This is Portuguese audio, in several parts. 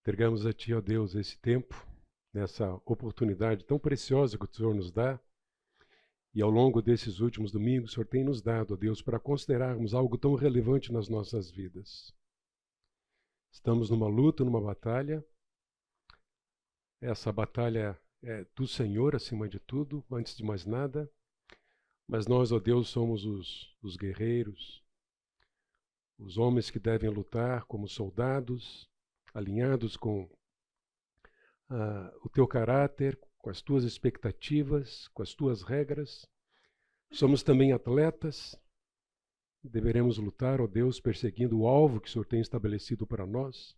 Entregamos a Ti, ó Deus, esse tempo, nessa oportunidade tão preciosa que o Senhor nos dá. E ao longo desses últimos domingos, o Senhor tem nos dado, ó Deus, para considerarmos algo tão relevante nas nossas vidas. Estamos numa luta, numa batalha. Essa batalha é do Senhor, acima de tudo, antes de mais nada. Mas nós, ó Deus, somos os guerreiros, os homens que devem lutar como soldados, alinhados com o teu caráter, com as tuas expectativas, com as tuas regras. Somos também atletas, deveremos lutar, ó Deus, perseguindo o alvo que o Senhor tem estabelecido para nós.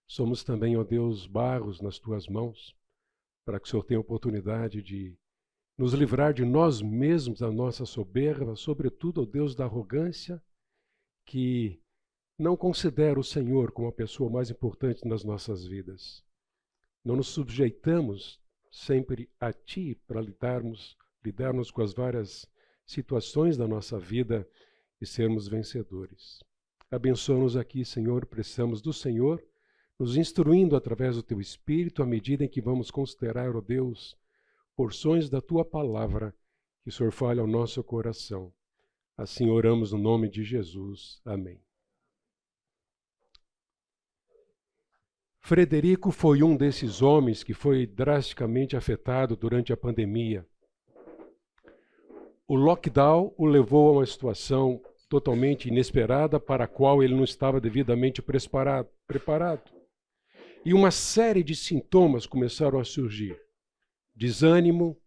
Somos também, ó Deus, barros nas tuas mãos, para que o Senhor tenha a oportunidade de nos livrar de nós mesmos, da nossa soberba, sobretudo, ó Deus, da arrogância, que não considera o Senhor como a pessoa mais importante nas nossas vidas. Não nos sujeitamos sempre a Ti para lidarmos com as várias situações da nossa vida e sermos vencedores. Abençoa-nos aqui, Senhor, precisamos do Senhor, nos instruindo através do Teu Espírito, à medida em que vamos considerar, ó Deus, porções da Tua Palavra, que o Senhor fale ao nosso coração. Assim oramos no nome de Jesus. Amém. Frederico foi um desses homens que foi drasticamente afetado durante a pandemia. O lockdown o levou a uma situação totalmente inesperada para a qual ele não estava devidamente preparado. E uma série de sintomas começaram a surgir. Desânimo,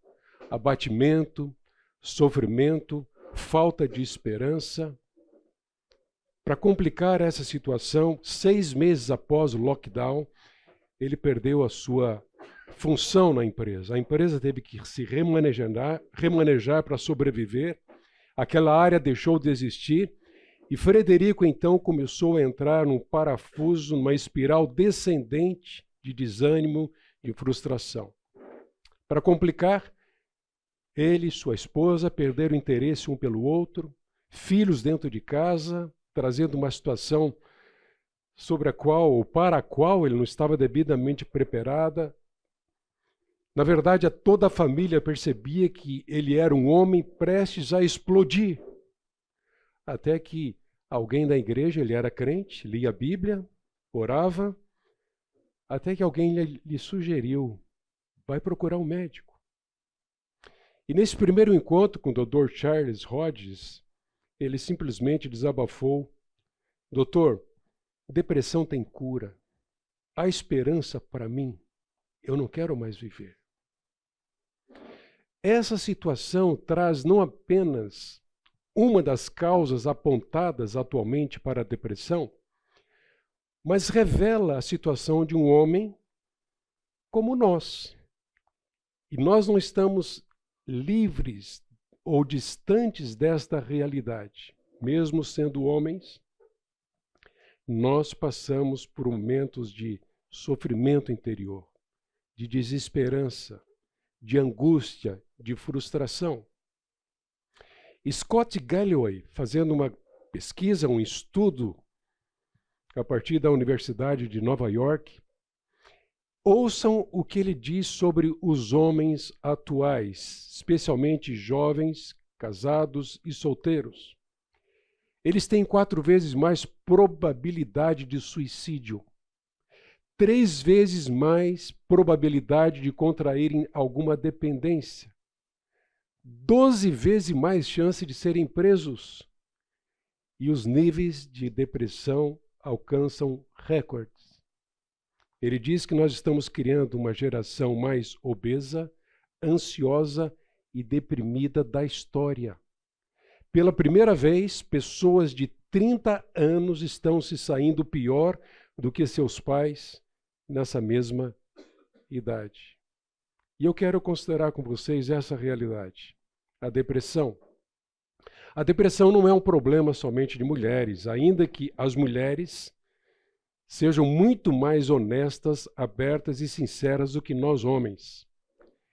abatimento, sofrimento, falta de esperança. Para complicar essa situação, 6 meses após o lockdown, ele perdeu a sua função na empresa. A empresa teve que se remanejar para sobreviver. Aquela área deixou de existir e Frederico então começou a entrar num parafuso, numa espiral descendente de desânimo e frustração. Para complicar, ele e sua esposa perderam interesse um pelo outro, filhos dentro de casa, trazendo uma situação sobre a qual ou para a qual ele não estava devidamente preparada. Na verdade, toda a família percebia que ele era um homem prestes a explodir. Até que alguém da igreja, ele era crente, lia a Bíblia, orava, até que alguém lhe sugeriu, vai procurar um médico. E nesse primeiro encontro com o Dr. Charles Hodges, ele simplesmente desabafou, doutor, depressão tem cura, há esperança para mim, eu não quero mais viver. Essa situação traz não apenas uma das causas apontadas atualmente para a depressão, mas revela a situação de um homem como nós. E nós não estamos livres ou distantes desta realidade. Mesmo sendo homens, nós passamos por momentos de sofrimento interior, de desesperança, de angústia, de frustração. Scott Galloway, fazendo uma pesquisa, um estudo, a partir da Universidade de Nova York, ouçam o que ele diz sobre os homens atuais, especialmente jovens, casados e solteiros. Eles têm 4 vezes mais probabilidade de suicídio, 3 vezes mais probabilidade de contraírem alguma dependência, 12 vezes mais chance de serem presos. E os níveis de depressão alcançam recordes. Ele diz que nós estamos criando uma geração mais obesa, ansiosa e deprimida da história. Pela primeira vez, pessoas de 30 anos estão se saindo pior do que seus pais nessa mesma idade. E eu quero considerar com vocês essa realidade. A depressão. A depressão não é um problema somente de mulheres, ainda que as mulheres sejam muito mais honestas, abertas e sinceras do que nós homens.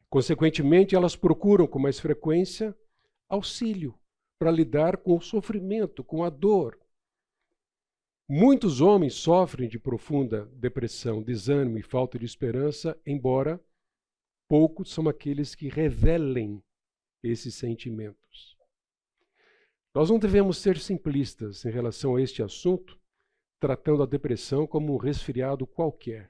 Consequentemente, elas procuram com mais frequência auxílio para lidar com o sofrimento, com a dor. Muitos homens sofrem de profunda depressão, desânimo e falta de esperança, embora poucos são aqueles que revelem esses sentimentos. Nós não devemos ser simplistas em relação a este assunto, tratando a depressão como um resfriado qualquer.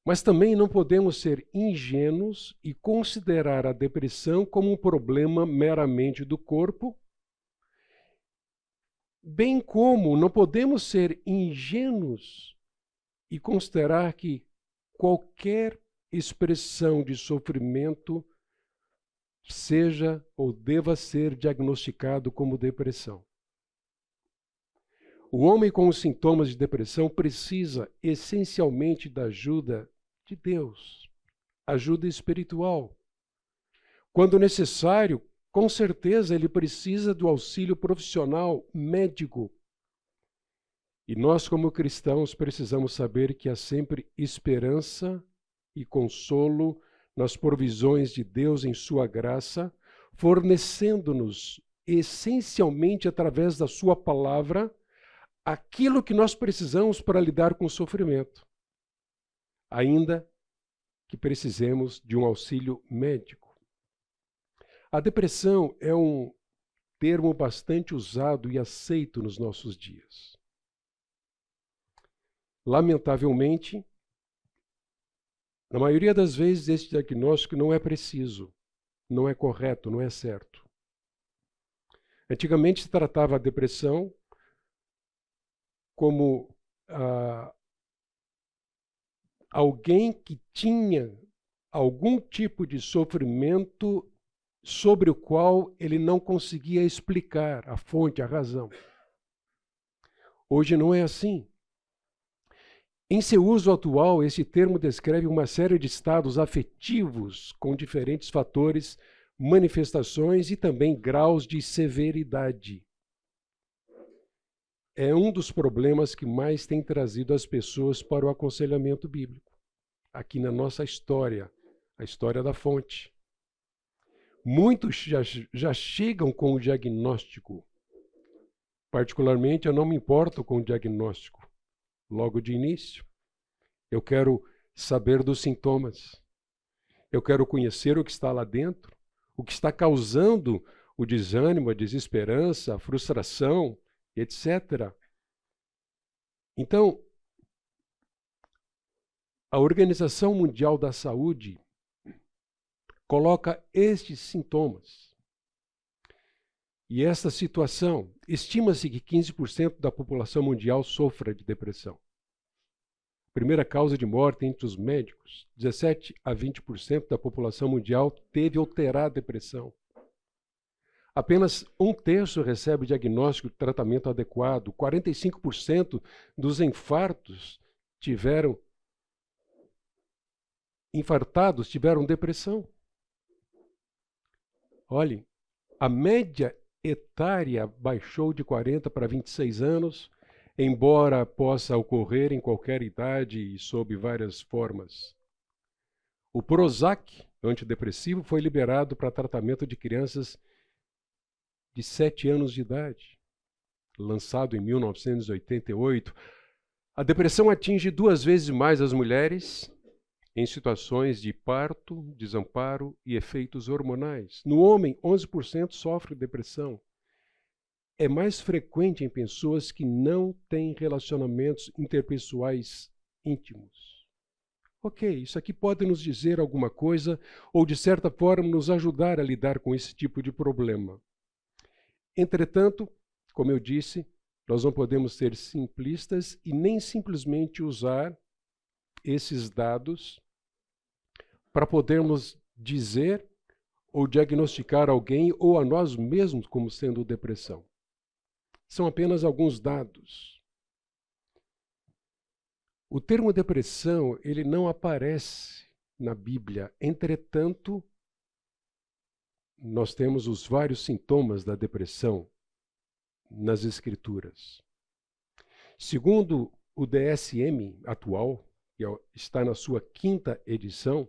Mas também não podemos ser ingênuos e considerar a depressão como um problema meramente do corpo, bem como não podemos ser ingênuos e considerar que qualquer expressão de sofrimento seja ou deva ser diagnosticado como depressão. O homem com os sintomas de depressão precisa essencialmente da ajuda de Deus, ajuda espiritual. Quando necessário, com certeza ele precisa do auxílio profissional médico. E nós, como cristãos, precisamos saber que há sempre esperança e consolo nas provisões de Deus em sua graça, fornecendo-nos essencialmente através da sua palavra aquilo que nós precisamos para lidar com o sofrimento, ainda que precisemos de um auxílio médico. A depressão é um termo bastante usado e aceito nos nossos dias. Lamentavelmente, na maioria das vezes, esse diagnóstico não é preciso, não é correto, não é certo. Antigamente se tratava a depressão como alguém que tinha algum tipo de sofrimento sobre o qual ele não conseguia explicar a fonte, a razão. Hoje não é assim. Em seu uso atual, esse termo descreve uma série de estados afetivos com diferentes fatores, manifestações e também graus de severidade. É um dos problemas que mais tem trazido as pessoas para o aconselhamento bíblico, aqui na nossa história, a história da fonte. Muitos já chegam com o diagnóstico. Particularmente, eu não me importo com o diagnóstico. Logo de início, eu quero saber dos sintomas. Eu quero conhecer o que está lá dentro, o que está causando o desânimo, a desesperança, a frustração, etc. Então, a Organização Mundial da Saúde coloca estes sintomas. E esta situação, estima-se que 15% da população mundial sofra de depressão. Primeira causa de morte entre os médicos, 17 a 20% da população mundial teve ou terá depressão. Apenas 1/3 recebe diagnóstico de tratamento adequado. 45% dos infartados tiveram depressão. Olhem, a média etária baixou de 40 para 26 anos, embora possa ocorrer em qualquer idade e sob várias formas. O Prozac, antidepressivo, foi liberado para tratamento de crianças de 7 anos de idade, lançado em 1988. A depressão atinge 2 vezes mais as mulheres em situações de parto, desamparo e efeitos hormonais. No homem, 11% sofre depressão. É mais frequente em pessoas que não têm relacionamentos interpessoais íntimos. Ok, isso aqui pode nos dizer alguma coisa ou, de certa forma, nos ajudar a lidar com esse tipo de problema. Entretanto, como eu disse, nós não podemos ser simplistas e nem simplesmente usar esses dados para podermos dizer ou diagnosticar alguém ou a nós mesmos como sendo depressão. São apenas alguns dados. O termo depressão, ele não aparece na Bíblia. Entretanto, nós temos os vários sintomas da depressão nas Escrituras. Segundo o DSM atual, que está na sua 5ª edição,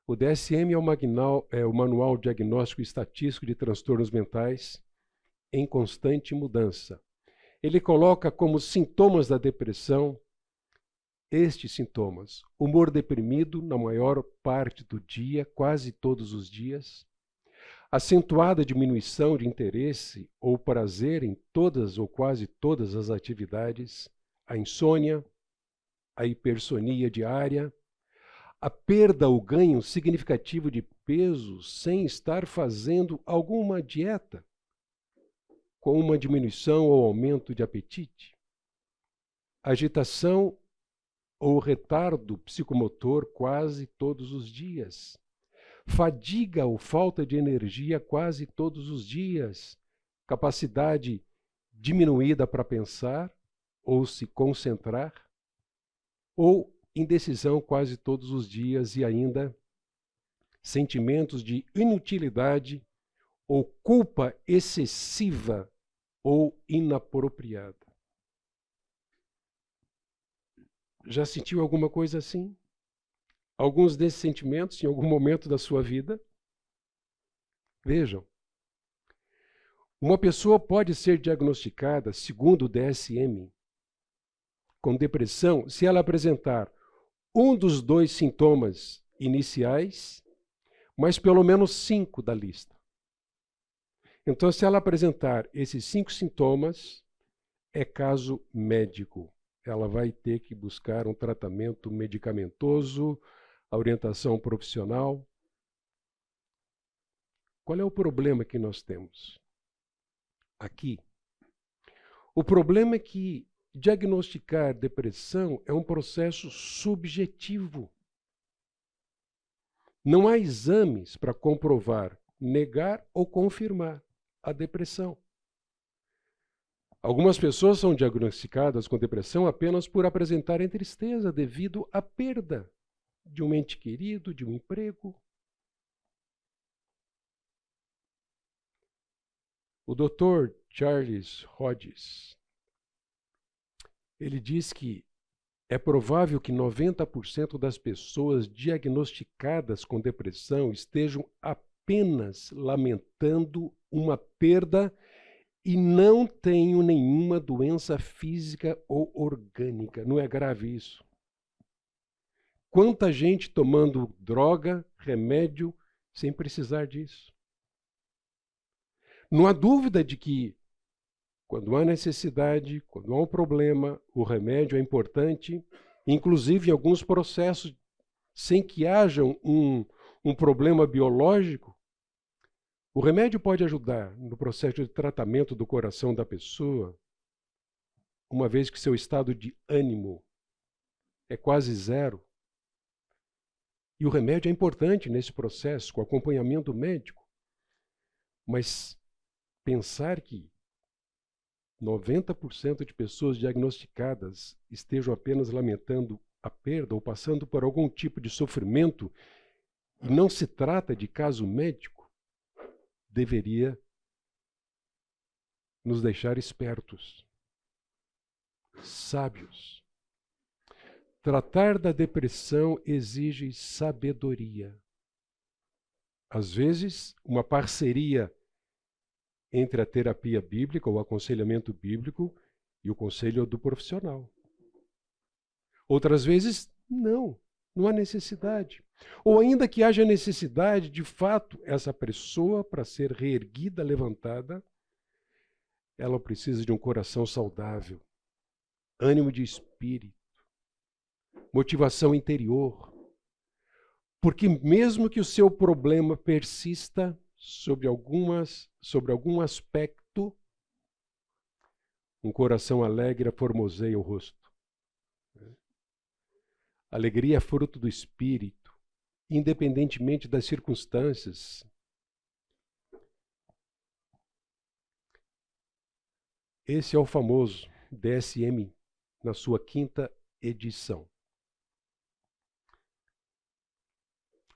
o DSM é o Manual Diagnóstico e Estatístico de Transtornos Mentais em Constante Mudança. ele coloca como sintomas da depressão estes sintomas: humor deprimido na maior parte do dia, quase todos os dias, acentuada diminuição de interesse ou prazer em todas ou quase todas as atividades, a insônia, a hipersonia diária, a perda ou ganho significativo de peso sem estar fazendo alguma dieta, com uma diminuição ou aumento de apetite, agitação ou retardo psicomotor quase todos os dias, fadiga ou falta de energia quase todos os dias, capacidade diminuída para pensar ou se concentrar, ou indecisão quase todos os dias e ainda sentimentos de inutilidade ou culpa excessiva ou inapropriada. Já sentiu alguma coisa assim? Alguns desses sentimentos em algum momento da sua vida? Vejam, uma pessoa pode ser diagnosticada, segundo o DSM, com depressão se ela apresentar um dos 2 sintomas iniciais, mas pelo menos 5 da lista. Então, se ela apresentar esses 5 sintomas, é caso médico. Ela vai ter que buscar um tratamento medicamentoso, a orientação profissional. Qual é o problema que nós temos aqui? O problema é que diagnosticar depressão é um processo subjetivo. Não há exames para comprovar, negar ou confirmar a depressão. Algumas pessoas são diagnosticadas com depressão apenas por apresentarem tristeza devido à perda de um ente querido, de um emprego. O Dr. Charles Hodges, ele diz que é provável que 90% das pessoas diagnosticadas com depressão estejam apenas lamentando uma perda e não tenham nenhuma doença física ou orgânica. Não é grave isso? Quanta gente tomando droga, remédio, sem precisar disso? Não há dúvida de que, quando há necessidade, quando há um problema, o remédio é importante, inclusive em alguns processos, sem que haja um problema biológico, o remédio pode ajudar no processo de tratamento do coração da pessoa, uma vez que seu estado de ânimo é quase zero. E o remédio é importante nesse processo, com acompanhamento médico. Mas pensar que 90% de pessoas diagnosticadas estejam apenas lamentando a perda ou passando por algum tipo de sofrimento e não se trata de caso médico, deveria nos deixar espertos, sábios. Tratar da depressão exige sabedoria. Às vezes, uma parceria entre a terapia bíblica, o aconselhamento bíblico e o conselho do profissional. Outras vezes, não há necessidade. Ou ainda que haja necessidade, de fato, essa pessoa, para ser reerguida, levantada, ela precisa de um coração saudável, ânimo de espírito, motivação interior. Porque mesmo que o seu problema persista sobre algum aspecto, um coração alegre formoseia o rosto. Alegria é fruto do espírito, independentemente das circunstâncias. Esse é o famoso DSM, na sua 5ª edição.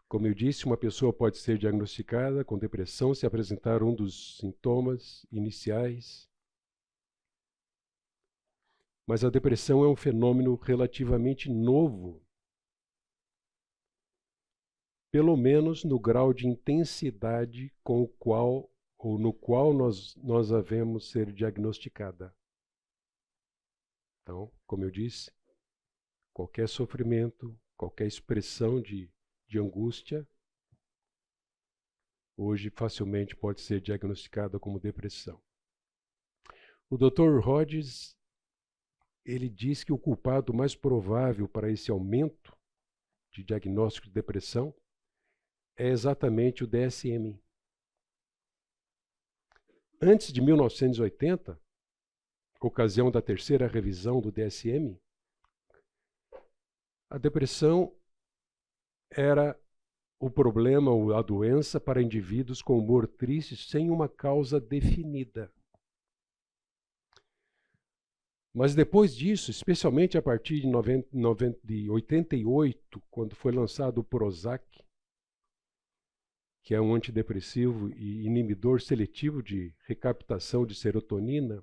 Como eu disse, uma pessoa pode ser diagnosticada com depressão se apresentar um dos sintomas iniciais. Mas a depressão é um fenômeno relativamente novo, pelo menos no grau de intensidade com o qual ou no qual nós havemos ser diagnosticada. Então, como eu disse, qualquer sofrimento, qualquer expressão de angústia, hoje facilmente pode ser diagnosticada como depressão. O Dr. Rhodes, ele diz que o culpado mais provável para esse aumento de diagnóstico de depressão é exatamente o DSM. Antes de 1980, ocasião da terceira revisão do DSM, a depressão era o problema ou a doença para indivíduos com humor triste sem uma causa definida. Mas depois disso, especialmente a partir de 88, quando foi lançado o Prozac, que é um antidepressivo e inibidor seletivo de recaptação de serotonina,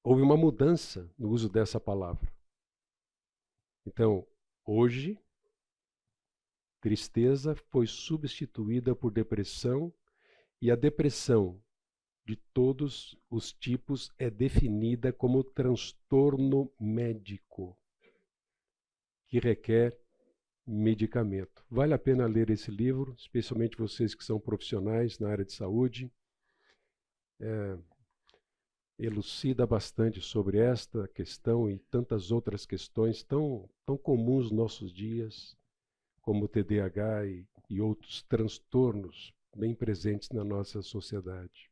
houve uma mudança no uso dessa palavra. Então, hoje, tristeza foi substituída por depressão, e a depressão de todos os tipos é definida como transtorno médico, que requer medicamento. Vale a pena ler esse livro, especialmente vocês que são profissionais na área de saúde. Elucida bastante sobre esta questão e tantas outras questões tão comuns nos nossos dias, como o TDAH e outros transtornos bem presentes na nossa sociedade.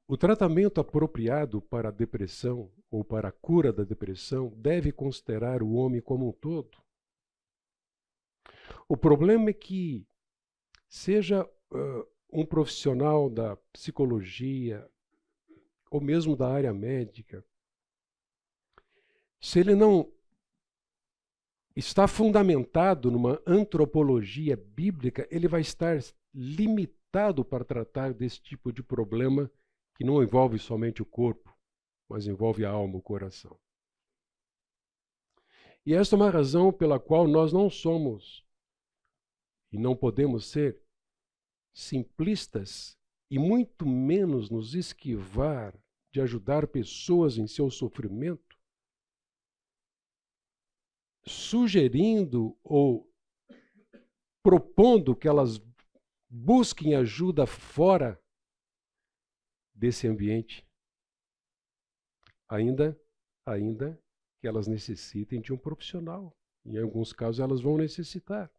O tratamento apropriado para a depressão ou para a cura da depressão deve considerar o homem como um todo. O problema é que, seja um profissional da psicologia ou mesmo da área médica, se ele não está fundamentado numa antropologia bíblica, ele vai estar limitado para tratar desse tipo de problema que não envolve somente o corpo, mas envolve a alma, o coração. E esta é uma razão pela qual nós não somos e não podemos ser simplistas e muito menos nos esquivar de ajudar pessoas em seu sofrimento, sugerindo ou propondo que elas busquem ajuda fora desse ambiente, ainda que elas necessitem de um profissional. Em alguns casos elas vão necessitar.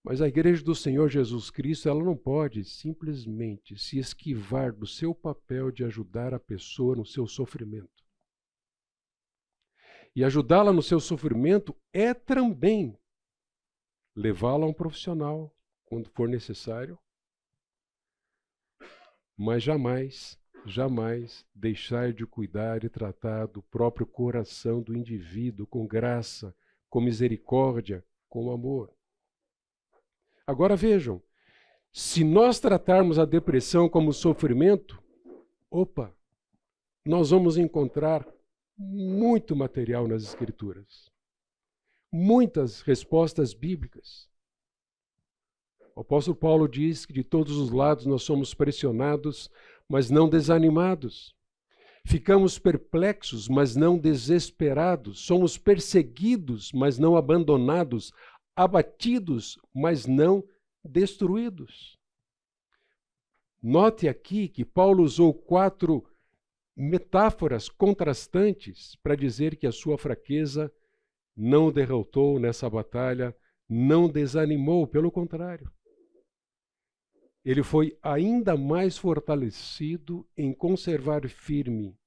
Mas a Igreja do Senhor Jesus Cristo, ela não pode simplesmente se esquivar do seu papel de ajudar a pessoa no seu sofrimento. E ajudá-la no seu sofrimento é também levá-la a um profissional, quando for necessário, mas jamais deixar de cuidar e tratar do próprio coração do indivíduo com graça, com misericórdia, com amor. Agora vejam, se nós tratarmos a depressão como sofrimento, nós vamos encontrar muito material nas Escrituras, muitas respostas bíblicas. O apóstolo Paulo diz que de todos os lados nós somos pressionados, mas não desanimados. Ficamos perplexos, mas não desesperados. Somos perseguidos, mas não abandonados. Abatidos, mas não destruídos. Note aqui que Paulo usou 4 metáforas contrastantes para dizer que a sua fraqueza não o derrotou nessa batalha, não desanimou, pelo contrário. Ele foi ainda mais fortalecido em conservar firme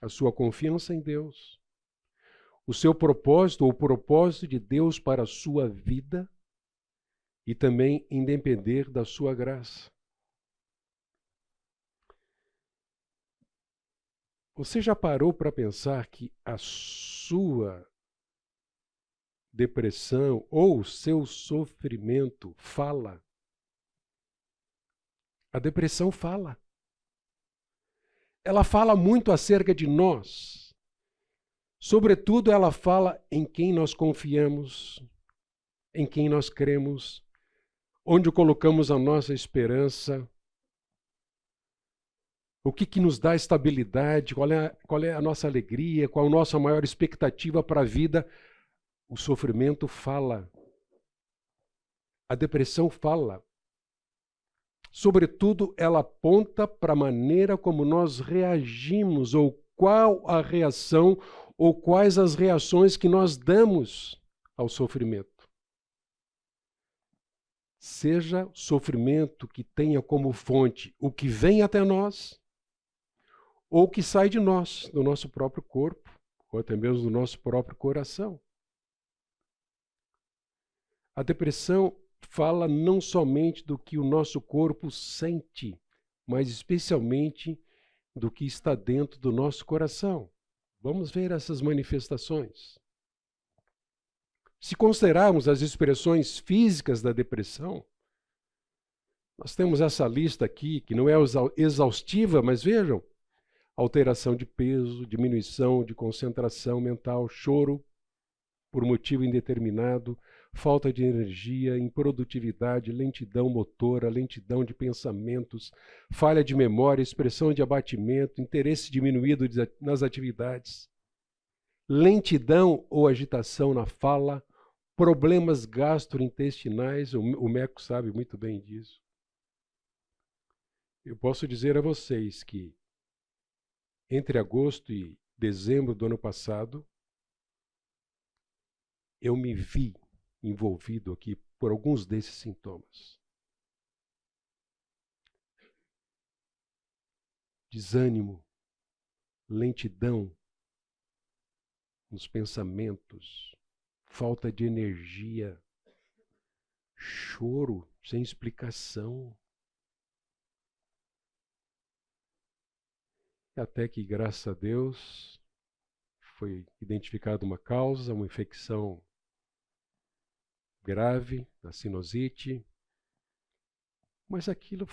a sua confiança em Deus, o seu propósito, ou o propósito de Deus para a sua vida, e também em depender da sua graça. Você já parou para pensar que a sua depressão ou o seu sofrimento fala? A depressão fala. Ela fala muito acerca de nós. Sobretudo, ela fala em quem nós confiamos, em quem nós cremos, onde colocamos a nossa esperança, o que nos dá estabilidade, qual é a nossa alegria, qual a nossa maior expectativa para a vida. O sofrimento fala. A depressão fala. Sobretudo, ela aponta para a maneira como nós reagimos, ou qual a reação, ou quais as reações que nós damos ao sofrimento. Seja sofrimento que tenha como fonte o que vem até nós, ou que sai de nós, do nosso próprio corpo, ou até mesmo do nosso próprio coração. A depressão fala não somente do que o nosso corpo sente, mas especialmente do que está dentro do nosso coração. Vamos ver essas manifestações. Se considerarmos as expressões físicas da depressão, nós temos essa lista aqui, que não é exaustiva, mas vejam: alteração de peso, diminuição de concentração mental, choro por motivo indeterminado, falta de energia, improdutividade, lentidão motora, lentidão de pensamentos, falha de memória, expressão de abatimento, interesse diminuído nas atividades, lentidão ou agitação na fala, problemas gastrointestinais, o Meco sabe muito bem disso. Eu posso dizer a vocês que entre agosto e dezembro do ano passado, eu me vi envolvido aqui por alguns desses sintomas. Desânimo, lentidão nos pensamentos, falta de energia, choro sem explicação. Até que, graças a Deus, foi identificada uma causa, uma infecção grave, a sinusite, mas aquilo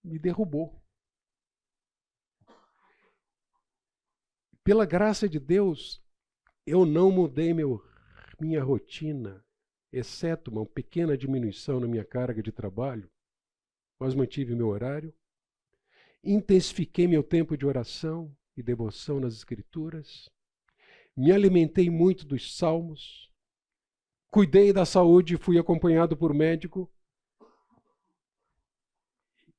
me derrubou. Pela graça de Deus, eu não mudei minha rotina, exceto uma pequena diminuição na minha carga de trabalho, mas mantive meu horário, intensifiquei meu tempo de oração e devoção nas Escrituras, me alimentei muito dos salmos, cuidei da saúde, fui acompanhado por médico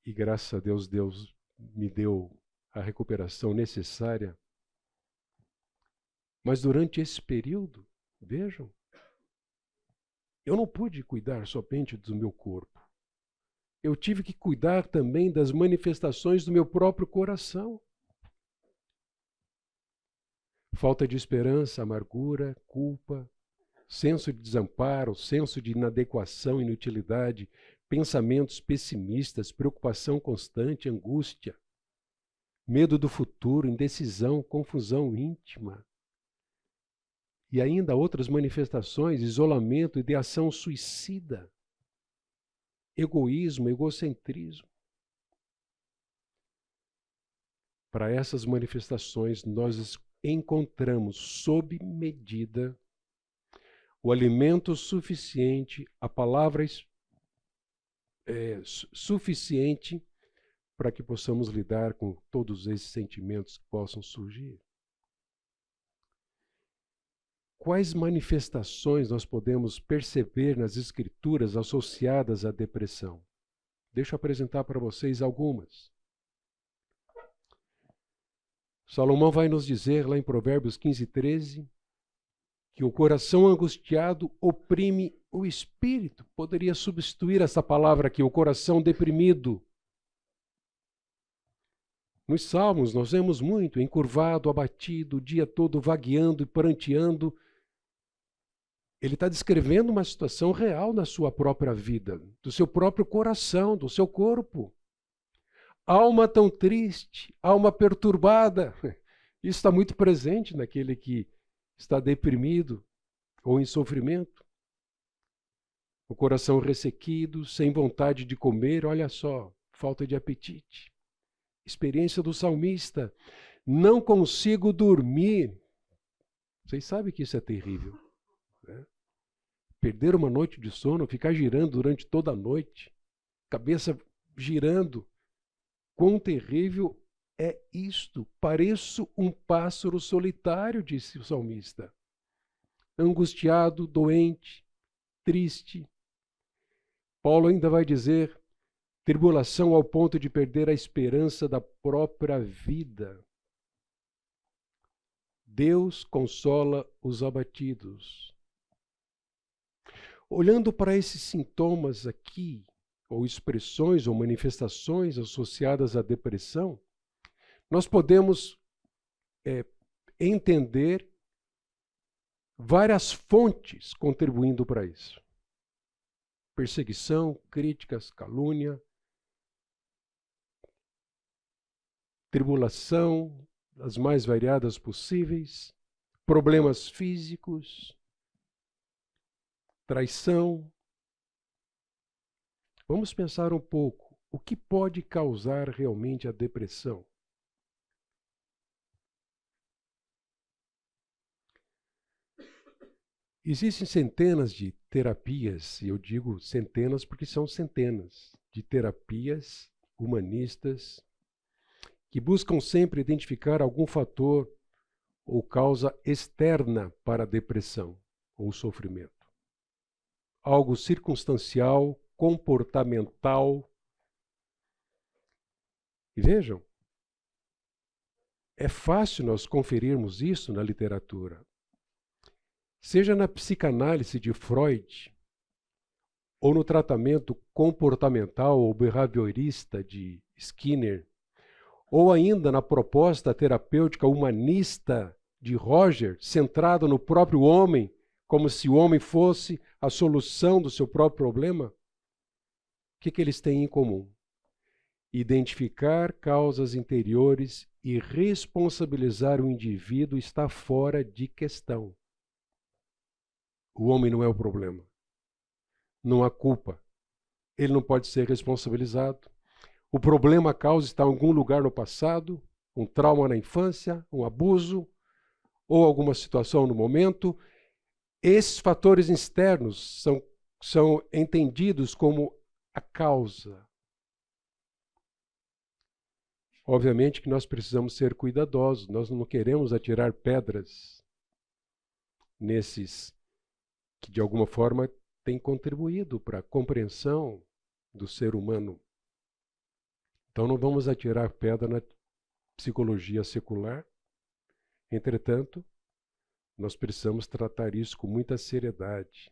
e graças a Deus, Deus me deu a recuperação necessária. Mas durante esse período, vejam, eu não pude cuidar somente do meu corpo. Eu tive que cuidar também das manifestações do meu próprio coração. Falta de esperança, amargura, culpa, senso de desamparo, senso de inadequação, inutilidade, pensamentos pessimistas, preocupação constante, angústia, medo do futuro, indecisão, confusão íntima. E ainda outras manifestações, isolamento, ideação suicida, egoísmo, egocentrismo. Para essas manifestações, nós encontramos sob medida o alimento suficiente, a palavra suficiente para que possamos lidar com todos esses sentimentos que possam surgir. Quais manifestações nós podemos perceber nas Escrituras associadas à depressão? Deixa eu apresentar para vocês algumas. Salomão vai nos dizer lá em Provérbios 15:13 que o coração angustiado oprime o espírito. Poderia substituir essa palavra aqui, o coração deprimido. Nos Salmos nós vemos muito, encurvado, abatido, o dia todo vagueando e pranteando. Ele está descrevendo uma situação real na sua própria vida, do seu próprio coração, do seu corpo. Alma tão triste, alma perturbada. Isso está muito presente naquele que está deprimido ou em sofrimento. O coração ressequido, sem vontade de comer, olha só, falta de apetite. Experiência do salmista, não consigo dormir. Vocês sabem que isso é terrível. perder uma noite de sono, ficar girando durante toda a noite, cabeça girando. Quão terrível é isto! Pareço um pássaro solitário, disse o salmista. Angustiado, doente, triste. Paulo ainda vai dizer, tribulação ao ponto de perder a esperança da própria vida. Deus consola os abatidos. Olhando para esses sintomas aqui, ou expressões ou manifestações associadas à depressão, nós podemos entender várias fontes contribuindo para isso. Perseguição, críticas, calúnia, tribulação, as mais variadas possíveis, problemas físicos, traição. Vamos pensar um pouco, o que pode causar realmente a depressão? Existem centenas de terapias, e eu digo centenas porque são centenas, de terapias humanistas que buscam sempre identificar algum fator ou causa externa para a depressão ou sofrimento. Algo circunstancial, comportamental. E vejam, é fácil nós conferirmos isso na literatura. Seja na psicanálise de Freud, ou no tratamento comportamental ou behaviorista de Skinner, ou ainda na proposta terapêutica humanista de Roger, centrada no próprio homem, como se o homem fosse a solução do seu próprio problema, o que eles têm em comum? Identificar causas interiores e responsabilizar o indivíduo está fora de questão. O homem não é o problema. Não há culpa. Ele não pode ser responsabilizado. O problema, a causa, está em algum lugar no passado, um trauma na infância, um abuso, ou alguma situação no momento. Esses fatores externos são entendidos como a causa. Obviamente que nós precisamos ser cuidadosos, nós não queremos atirar pedras nesses que de alguma forma têm contribuído para a compreensão do ser humano. Então não vamos atirar pedra na psicologia secular. Entretanto, nós precisamos tratar isso com muita seriedade.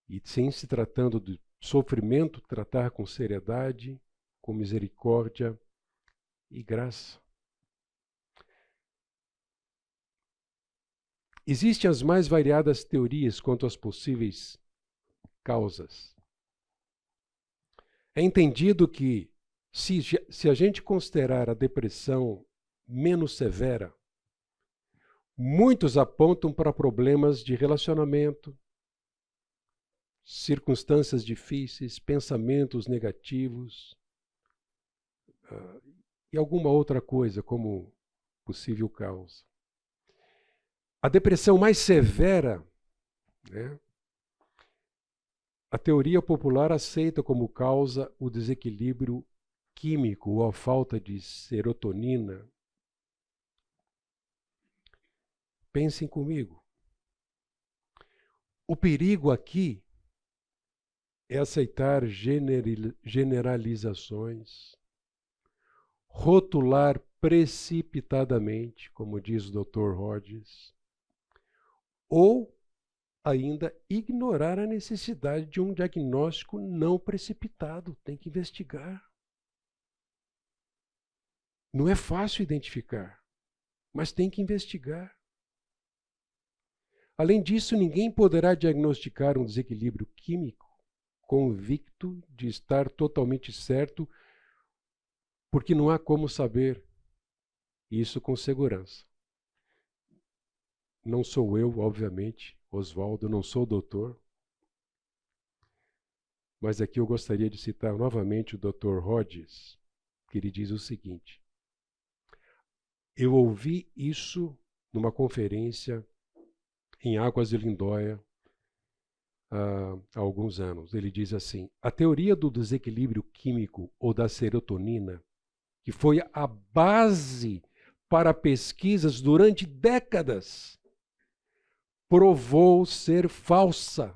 E sem se tratando de sofrimento, tratar com seriedade, com misericórdia e graça. Existem as mais variadas teorias quanto às possíveis causas. É entendido que, se a gente considerar a depressão menos severa, muitos apontam para problemas de relacionamento, circunstâncias difíceis, pensamentos negativos e alguma outra coisa como possível causa. A depressão mais severa, né, a teoria popular aceita como causa o desequilíbrio químico ou a falta de serotonina. Pensem comigo. O perigo aqui é aceitar generalizações, rotular precipitadamente, como diz o Dr. Hodges, ou ainda ignorar a necessidade de um diagnóstico não precipitado. Tem que investigar. Não é fácil identificar, mas tem que investigar. Além disso, ninguém poderá diagnosticar um desequilíbrio químico convicto de estar totalmente certo, porque não há como saber isso com segurança. Não sou eu, obviamente, Oswaldo, não sou doutor, mas aqui eu gostaria de citar novamente o Dr. Hodges, que ele diz o seguinte: eu ouvi isso numa conferência em Águas de Lindóia, há alguns anos. Ele diz assim: a teoria do desequilíbrio químico ou da serotonina, que foi a base para pesquisas durante décadas, provou ser falsa.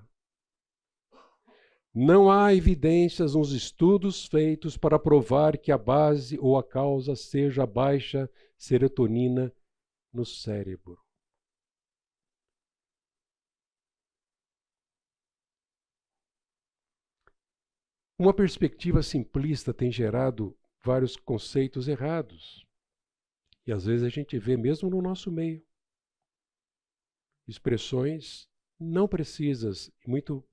Não há evidências nos estudos feitos para provar que a base ou a causa seja a baixa serotonina no cérebro. Uma perspectiva simplista tem gerado vários conceitos errados. E às vezes a gente vê mesmo no nosso meio expressões não precisas, e muito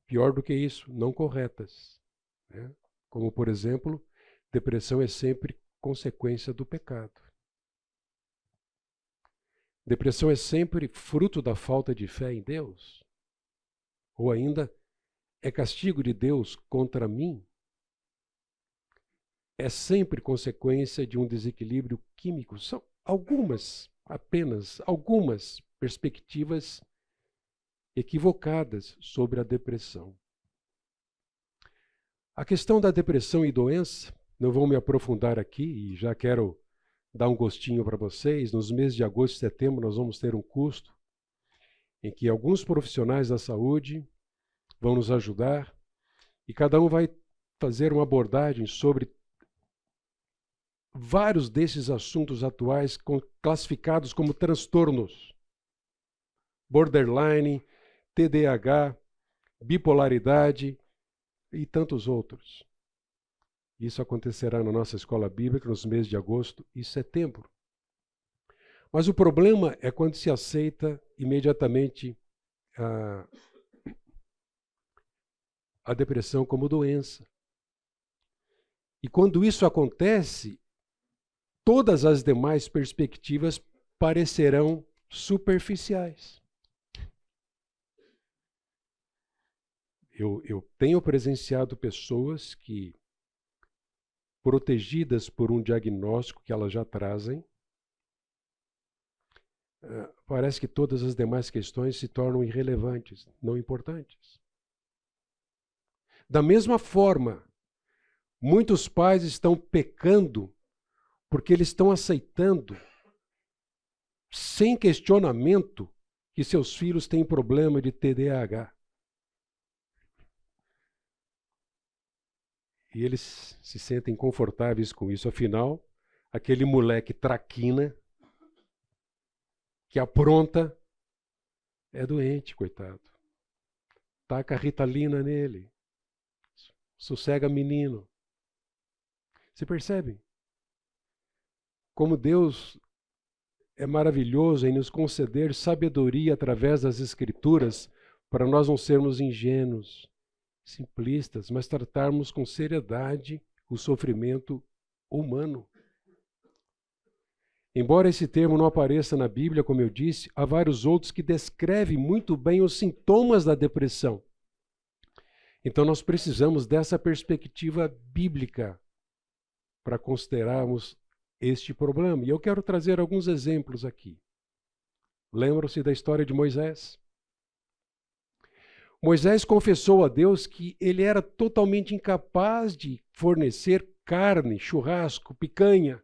pior do que isso, não corretas, né? Como, por exemplo, depressão é sempre consequência do pecado. Depressão é sempre fruto da falta de fé em Deus? Ou ainda, é castigo de Deus contra mim? É sempre consequência de um desequilíbrio químico? São apenas algumas perspectivas equivocadas sobre a depressão. A questão da depressão e doença, não vou me aprofundar aqui e já quero dar um gostinho para vocês. Nos meses de agosto e setembro nós vamos ter um curso em que alguns profissionais da saúde vão nos ajudar e cada um vai fazer uma abordagem sobre vários desses assuntos atuais classificados como transtornos. Borderline, TDAH, bipolaridade e tantos outros. Isso acontecerá na nossa escola bíblica nos meses de agosto e setembro. Mas o problema é quando se aceita imediatamente a depressão como doença. E quando isso acontece, todas as demais perspectivas parecerão superficiais. Eu tenho presenciado pessoas que, protegidas por um diagnóstico que elas já trazem, parece que todas as demais questões se tornam irrelevantes, não importantes. Da mesma forma, muitos pais estão pecando porque eles estão aceitando, sem questionamento, que seus filhos têm problema de TDAH. E eles se sentem confortáveis com isso. Afinal, aquele moleque traquina, que apronta, é doente, coitado. Taca Ritalina nele. Sossega menino. Você percebe? Como Deus é maravilhoso em nos conceder sabedoria através das Escrituras para nós não sermos ingênuos, simplistas, mas tratarmos com seriedade o sofrimento humano. Embora esse termo não apareça na Bíblia, como eu disse, há vários outros que descrevem muito bem os sintomas da depressão. Então nós precisamos dessa perspectiva bíblica para considerarmos este problema. E eu quero trazer alguns exemplos aqui. Lembram-se da história de Moisés? Moisés confessou a Deus que ele era totalmente incapaz de fornecer carne, churrasco, picanha,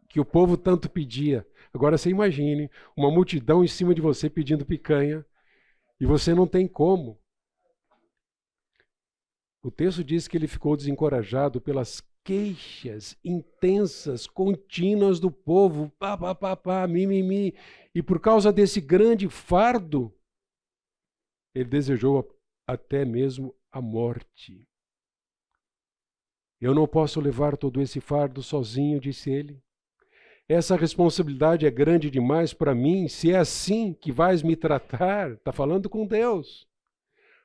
que o povo tanto pedia. Agora você imagine uma multidão em cima de você pedindo picanha e você não tem como. O texto diz que ele ficou desencorajado pelas queixas intensas, contínuas do povo, pá, pá, pá, pá, mimimi. E por causa desse grande fardo, ele desejou até mesmo a morte. Eu não posso levar todo esse fardo sozinho, disse ele. Essa responsabilidade é grande demais para mim. Se é assim que vais me tratar, está falando com Deus.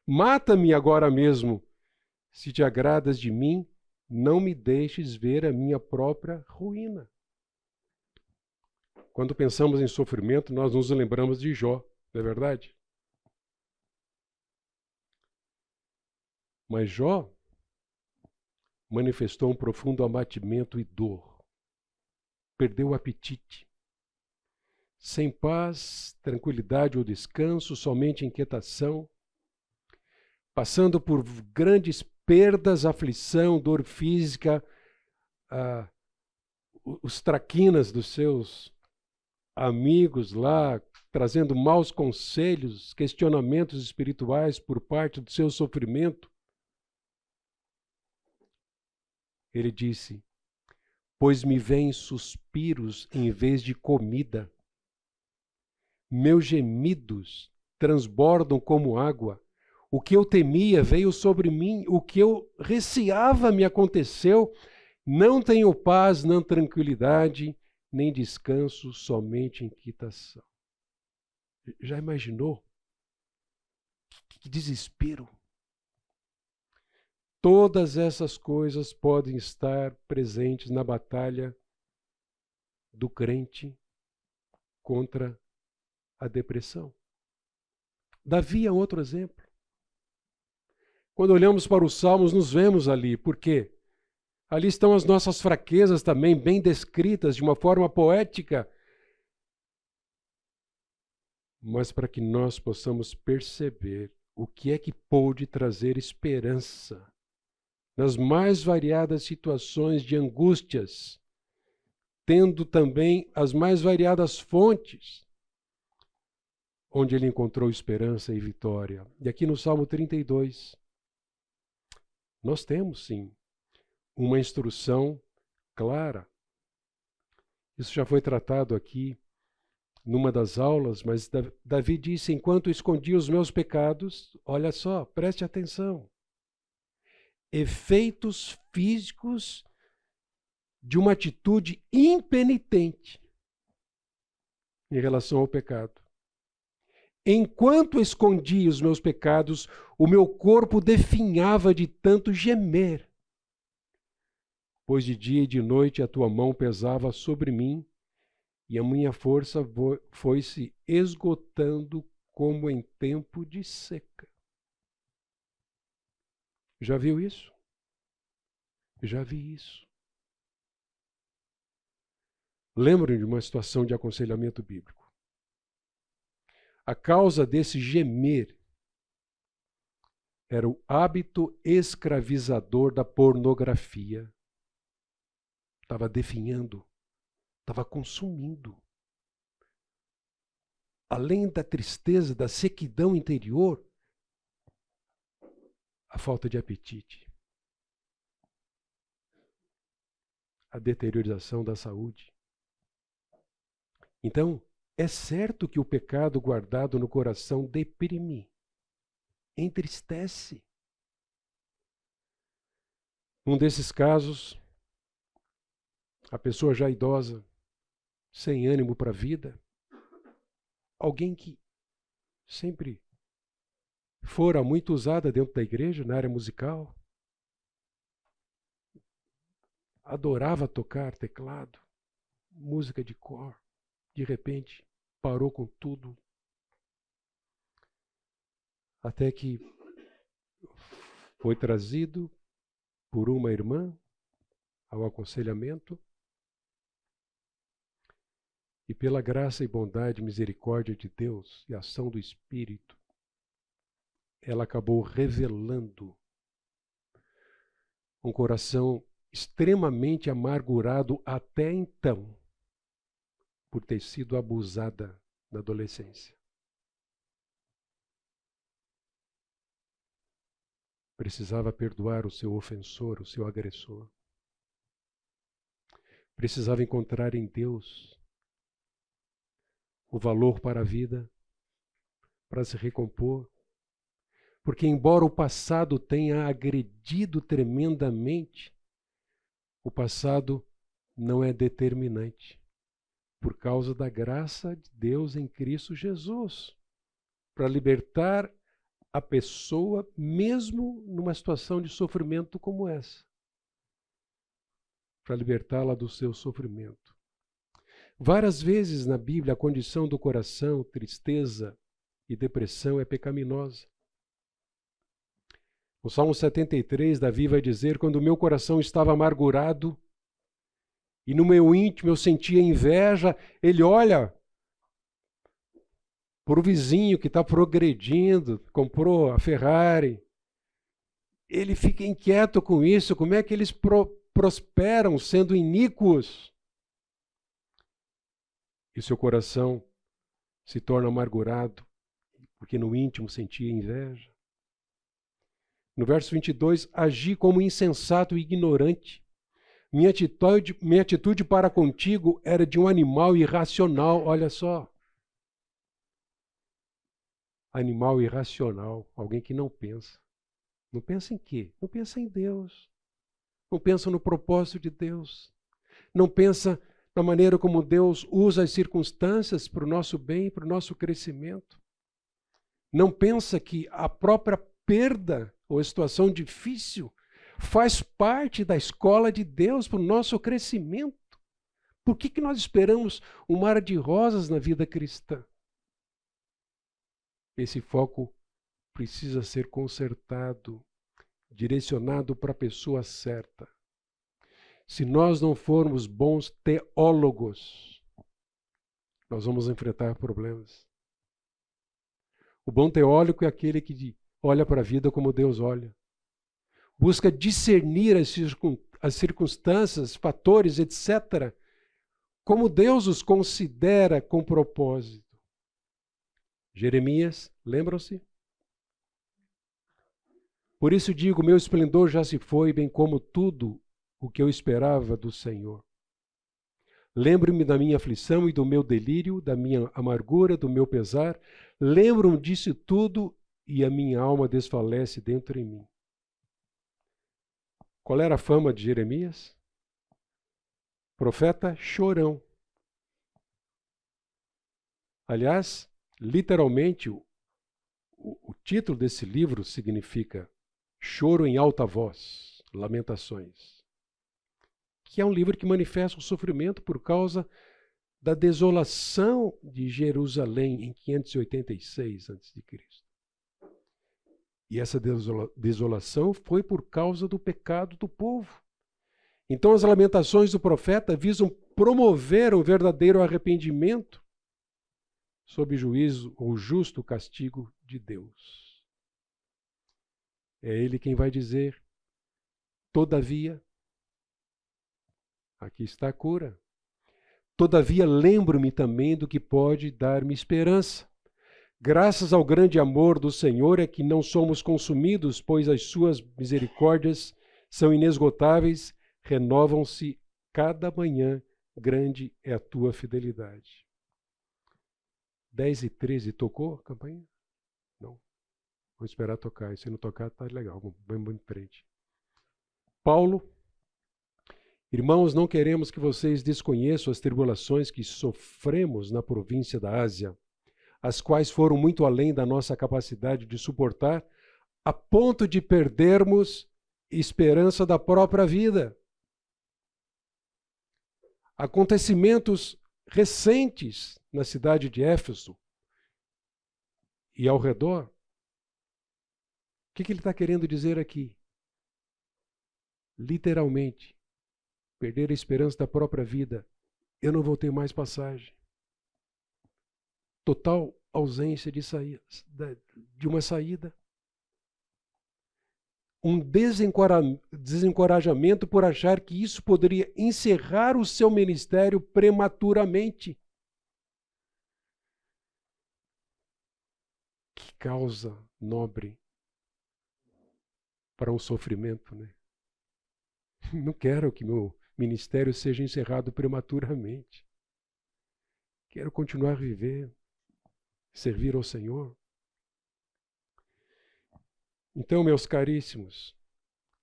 Mata-me agora mesmo. Se te agradas de mim, não me deixes ver a minha própria ruína. Quando pensamos em sofrimento, nós nos lembramos de Jó, não é verdade? Mas Jó manifestou um profundo abatimento e dor. Perdeu o apetite. sem paz, tranquilidade ou descanso, somente inquietação, passando por grandes perdas, aflição, dor física, os traquinas dos seus amigos lá, trazendo maus conselhos, questionamentos espirituais por parte do seu sofrimento. Ele disse: pois me vêm suspiros em vez de comida. Meus gemidos transbordam como água. O que eu temia veio sobre mim, o que eu receava me aconteceu. Não tenho paz, nem tranquilidade, nem descanso, somente inquietação. Já imaginou? Que desespero! Todas essas coisas podem estar presentes na batalha do crente contra a depressão. Davi é outro exemplo. Quando olhamos para os Salmos, nos vemos ali. Por quê? Ali estão as nossas fraquezas também, bem descritas de uma forma poética, mas para que nós possamos perceber o que é que pode trazer esperança nas mais variadas situações de angústias, tendo também as mais variadas fontes onde ele encontrou esperança e vitória. E aqui no Salmo 32, nós temos sim uma instrução clara. Isso já foi tratado aqui numa das aulas, mas Davi disse: enquanto escondi os meus pecados, olha só, preste atenção, efeitos físicos de uma atitude impenitente em relação ao pecado. Enquanto escondi os meus pecados, o meu corpo definhava de tanto gemer. Pois de dia e de noite a tua mão pesava sobre mim, e a minha força foi se esgotando como em tempo de seca. Já viu isso? Já vi isso. Lembro de uma situação de aconselhamento bíblico. A causa desse gemer era o hábito escravizador da pornografia. Estava definhando, estava consumindo. Além da tristeza, da sequidão interior, a falta de apetite, a deteriorização da saúde. Então, é certo que o pecado guardado no coração deprime, entristece. Num desses casos, a pessoa já idosa, sem ânimo para a vida, alguém que sempre fora muito usada dentro da igreja, na área musical, adorava tocar teclado, música de cor, de repente parou com tudo, até que foi trazido por uma irmã ao aconselhamento, e pela graça e bondade e misericórdia de Deus e ação do Espírito, ela acabou revelando um coração extremamente amargurado até então, por ter sido abusada na adolescência. Precisava perdoar o seu ofensor, o seu agressor. Precisava encontrar em Deus o valor para a vida, para se recompor. Porque embora o passado tenha agredido tremendamente, o passado não é determinante. Por causa da graça de Deus em Cristo Jesus, para libertar a pessoa mesmo numa situação de sofrimento como essa, para libertá-la do seu sofrimento. Várias vezes na Bíblia a condição do coração, tristeza e depressão é pecaminosa. No Salmo 73, Davi vai dizer: quando o meu coração estava amargurado e no meu íntimo eu sentia inveja, ele olha Por o vizinho que está progredindo, comprou a Ferrari. Ele fica inquieto com isso, como é que eles prosperam sendo iníquos? E seu coração se torna amargurado, porque no íntimo sentia inveja. No verso 22, agi como insensato e ignorante. Minha atitude para contigo era de um animal irracional, olha só. Animal irracional, alguém que não pensa. Não pensa em quê? Não pensa em Deus. Não pensa no propósito de Deus. Não pensa na maneira como Deus usa as circunstâncias para o nosso bem, para o nosso crescimento. Não pensa que a própria perda ou situação difícil faz parte da escola de Deus para o nosso crescimento. Por que nós esperamos um mar de rosas na vida cristã? Esse foco precisa ser consertado, direcionado para a pessoa certa. Se nós não formos bons teólogos, nós vamos enfrentar problemas. O bom teólogo é aquele que olha para a vida como Deus olha. Busca discernir as circunstâncias, fatores, etc., como Deus os considera com propósito. Jeremias, lembram-se? Por isso digo, meu esplendor já se foi, bem como tudo o que eu esperava do Senhor. Lembro-me da minha aflição e do meu delírio, da minha amargura, do meu pesar. Lembro-me disso tudo e a minha alma desfalece dentro em mim. Qual era a fama de Jeremias? Profeta chorão. Aliás, literalmente, o título desse livro significa Choro em Alta Voz, Lamentações, que é um livro que manifesta o sofrimento por causa da desolação de Jerusalém em 586 a.C. E essa desolação foi por causa do pecado do povo. Então as lamentações do profeta visam promover o verdadeiro arrependimento sob juízo ou justo castigo de Deus. É ele quem vai dizer, todavia, aqui está a cura. Todavia lembro-me também do que pode dar-me esperança. Graças ao grande amor do Senhor é que não somos consumidos, pois as suas misericórdias são inesgotáveis, renovam-se cada manhã, grande é a tua fidelidade. 10h13, tocou a campainha? Não. Vou esperar tocar. E se não tocar, tá legal. Vamos em frente. Paulo, irmãos, não queremos que vocês desconheçam as tribulações que sofremos na província da Ásia, as quais foram muito além da nossa capacidade de suportar, a ponto de perdermos esperança da própria vida. Acontecimentos recentes na cidade de Éfeso e ao redor. O que ele está querendo dizer aqui? Literalmente, perder a esperança da própria vida. Eu não vou ter mais passagem. Total ausência de uma saída. Um desencorajamento por achar que isso poderia encerrar o seu ministério prematuramente. Que causa nobre para um sofrimento, né? Não quero que meu ministério seja encerrado prematuramente. Quero continuar a viver, servir ao Senhor. Então, meus caríssimos,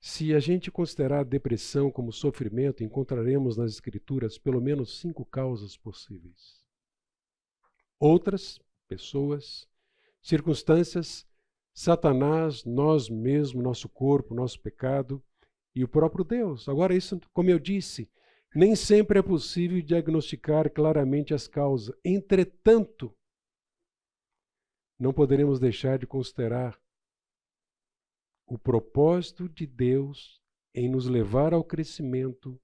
se a gente considerar a depressão como sofrimento, encontraremos nas Escrituras pelo menos 5 causas possíveis. Outras, pessoas, circunstâncias, Satanás, nós mesmos, nosso corpo, nosso pecado e o próprio Deus. Agora, isso, como eu disse, nem sempre é possível diagnosticar claramente as causas. Entretanto, não poderemos deixar de considerar o propósito de Deus em nos levar ao crescimento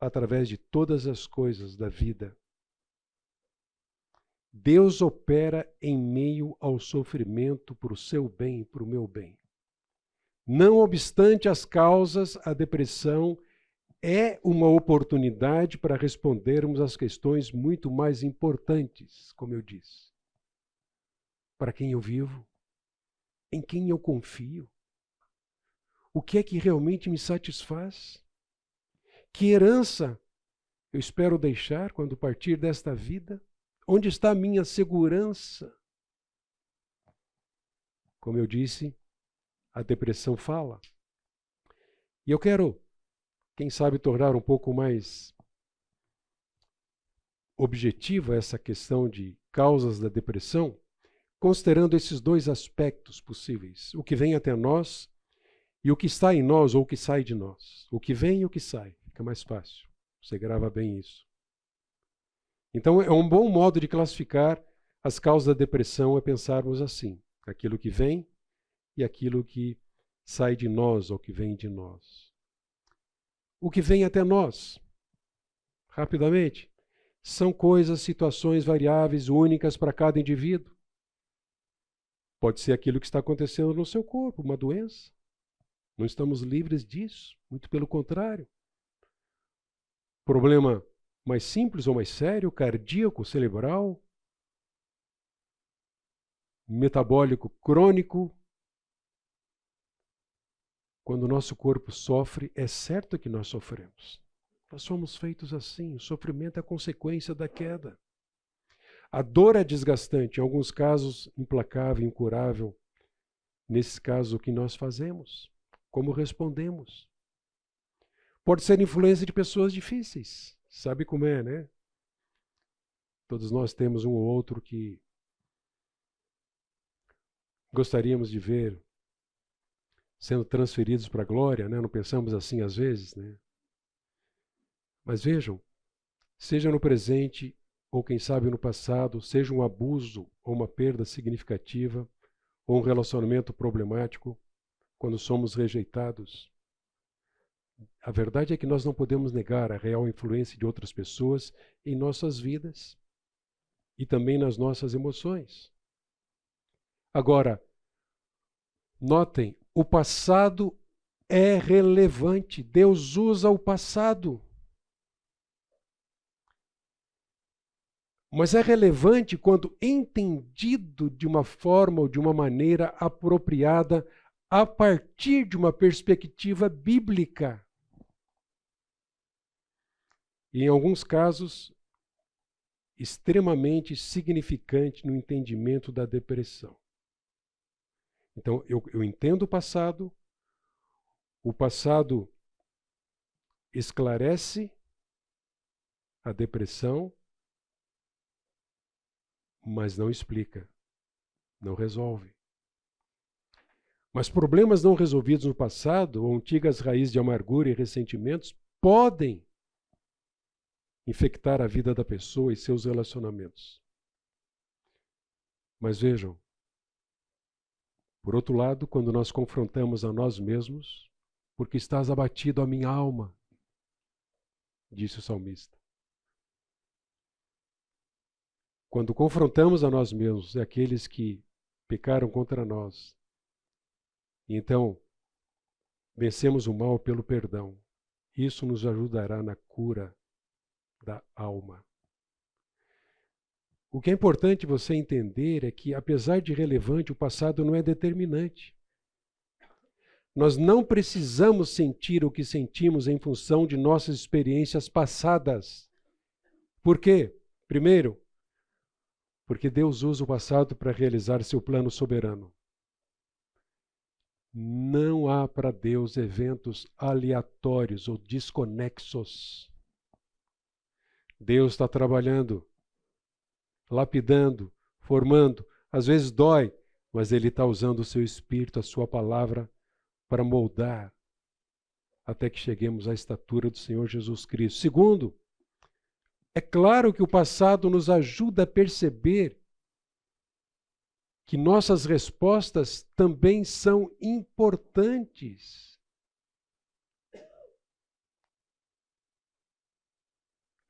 através de todas as coisas da vida. Deus opera em meio ao sofrimento para o seu bem e para o meu bem. Não obstante as causas, a depressão é uma oportunidade para respondermos às questões muito mais importantes, como eu disse. Para quem eu vivo? Em quem eu confio? O que é que realmente me satisfaz? Que herança eu espero deixar quando partir desta vida? Onde está a minha segurança? Como eu disse, a depressão fala. E eu quero, quem sabe, tornar um pouco mais objetiva essa questão de causas da depressão, considerando esses dois aspectos possíveis: o que vem até nós e o que está em nós ou o que sai de nós. O que vem e o que sai. Fica mais fácil. Você grava bem isso. Então, é um bom modo de classificar as causas da depressão é pensarmos assim: aquilo que vem e aquilo que sai de nós ou que vem de nós. O que vem até nós, rapidamente, são coisas, situações variáveis, únicas para cada indivíduo. Pode ser aquilo que está acontecendo no seu corpo, uma doença. Não estamos livres disso, muito pelo contrário. Problema mais simples ou mais sério, cardíaco, cerebral, metabólico crônico. Quando o nosso corpo sofre, é certo que nós sofremos. Nós somos feitos assim, o sofrimento é consequência da queda. A dor é desgastante, em alguns casos implacável, incurável. Nesse caso, o que nós fazemos? Como respondemos? Pode ser influência de pessoas difíceis. Sabe como é, né? Todos nós temos um ou outro que gostaríamos de ver sendo transferidos para a glória, né? Não pensamos assim às vezes, né? Mas vejam, seja no presente ou quem sabe no passado, seja um abuso ou uma perda significativa, ou um relacionamento problemático, quando somos rejeitados, a verdade é que nós não podemos negar a real influência de outras pessoas em nossas vidas e também nas nossas emoções. Agora, notem, o passado é relevante. Deus usa o passado. Mas é relevante quando entendido de uma forma ou de uma maneira apropriada a partir de uma perspectiva bíblica. E em alguns casos, extremamente significante no entendimento da depressão. Então, eu entendo o passado esclarece a depressão, mas não explica, não resolve. Mas problemas não resolvidos no passado, ou antigas raízes de amargura e ressentimentos, podem infectar a vida da pessoa e seus relacionamentos. Mas vejam, por outro lado, quando nós confrontamos a nós mesmos, porque estás abatido a minha alma, disse o salmista. Quando confrontamos a nós mesmos, aqueles que pecaram contra nós, e então vencemos o mal pelo perdão, isso nos ajudará na cura da alma. O que é importante você entender é que, apesar de relevante, o passado não é determinante. Nós não precisamos sentir o que sentimos em função de nossas experiências passadas. Por quê? Primeiro, porque Deus usa o passado para realizar seu plano soberano. Não há para Deus eventos aleatórios ou desconexos. Deus está trabalhando, lapidando, formando. Às vezes dói, mas Ele está usando o seu Espírito, a sua palavra, para moldar até que cheguemos à estatura do Senhor Jesus Cristo. Segundo, é claro que o passado nos ajuda a perceber que nossas respostas também são importantes.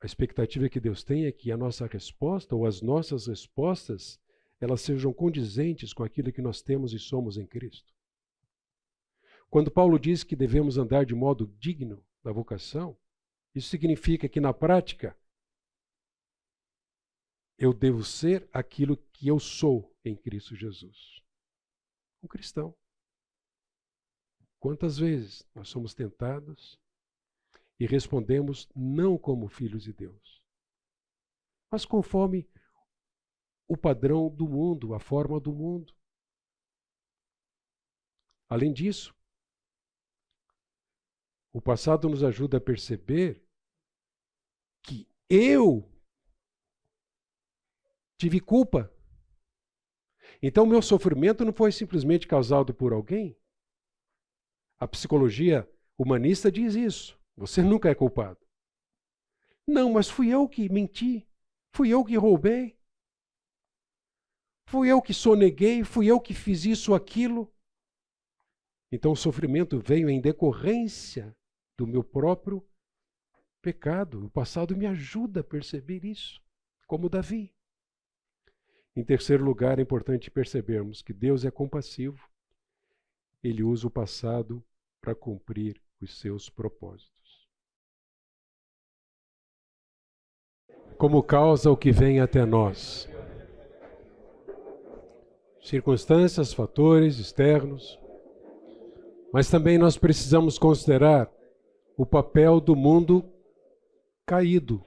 A expectativa que Deus tem é que a nossa resposta ou as nossas respostas elas sejam condizentes com aquilo que nós temos e somos em Cristo. Quando Paulo diz que devemos andar de modo digno da vocação, isso significa que na prática eu devo ser aquilo que eu sou em Cristo Jesus. Um cristão. Quantas vezes nós somos tentados e respondemos não como filhos de Deus, mas conforme o padrão do mundo, a forma do mundo. Além disso, o passado nos ajuda a perceber que eu tive culpa. Então, meu sofrimento não foi simplesmente causado por alguém. A psicologia humanista diz isso. Você nunca é culpado. Não, mas fui eu que menti. Fui eu que roubei. Fui eu que soneguei. Fui eu que fiz isso ou aquilo. Então o sofrimento veio em decorrência do meu próprio pecado. O passado me ajuda a perceber isso, como Davi. Em terceiro lugar, é importante percebermos que Deus é compassivo. Ele usa o passado para cumprir os seus propósitos. Como causa o que vem até nós. Circunstâncias, fatores externos. Mas também nós precisamos considerar o papel do mundo caído.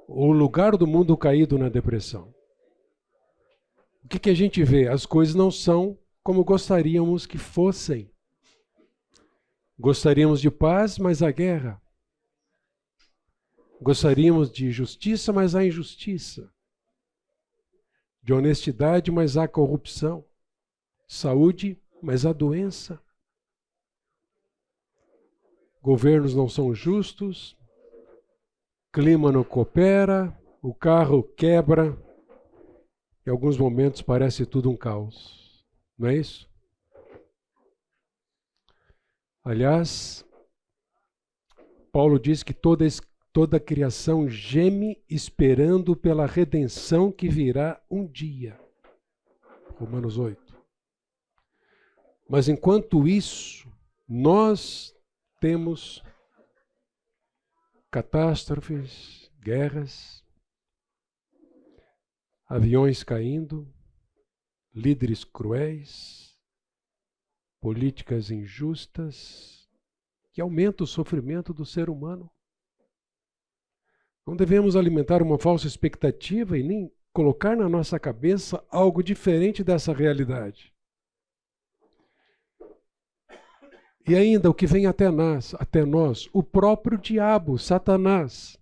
O lugar do mundo caído na depressão. O que a gente vê? As coisas não são como gostaríamos que fossem. Gostaríamos de paz, mas há guerra. Gostaríamos de justiça, mas há injustiça. De honestidade, mas há corrupção. Saúde, mas há doença. Governos não são justos. Clima não coopera. O carro quebra. Em alguns momentos parece tudo um caos. Não é isso? Aliás, Paulo diz que toda a criação geme esperando pela redenção que virá um dia. Romanos 8. Mas enquanto isso, nós temos catástrofes, guerras, aviões caindo, líderes cruéis, políticas injustas, que aumentam o sofrimento do ser humano. Não devemos alimentar uma falsa expectativa e nem colocar na nossa cabeça algo diferente dessa realidade. E ainda o que vem até nós, o próprio diabo, Satanás.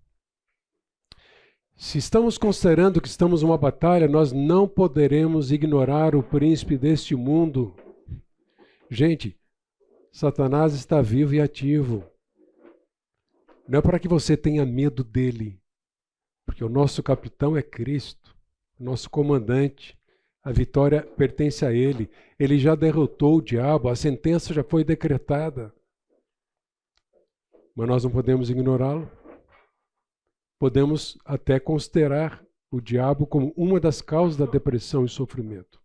Se estamos considerando que estamos numa batalha, nós não poderemos ignorar o príncipe deste mundo. Gente, Satanás está vivo e ativo. Não é para que você tenha medo dele, porque o nosso capitão é Cristo, o nosso comandante. A vitória pertence a ele. Ele já derrotou o diabo, a sentença já foi decretada. Mas nós não podemos ignorá-lo. Podemos até considerar o diabo como uma das causas da depressão e sofrimento.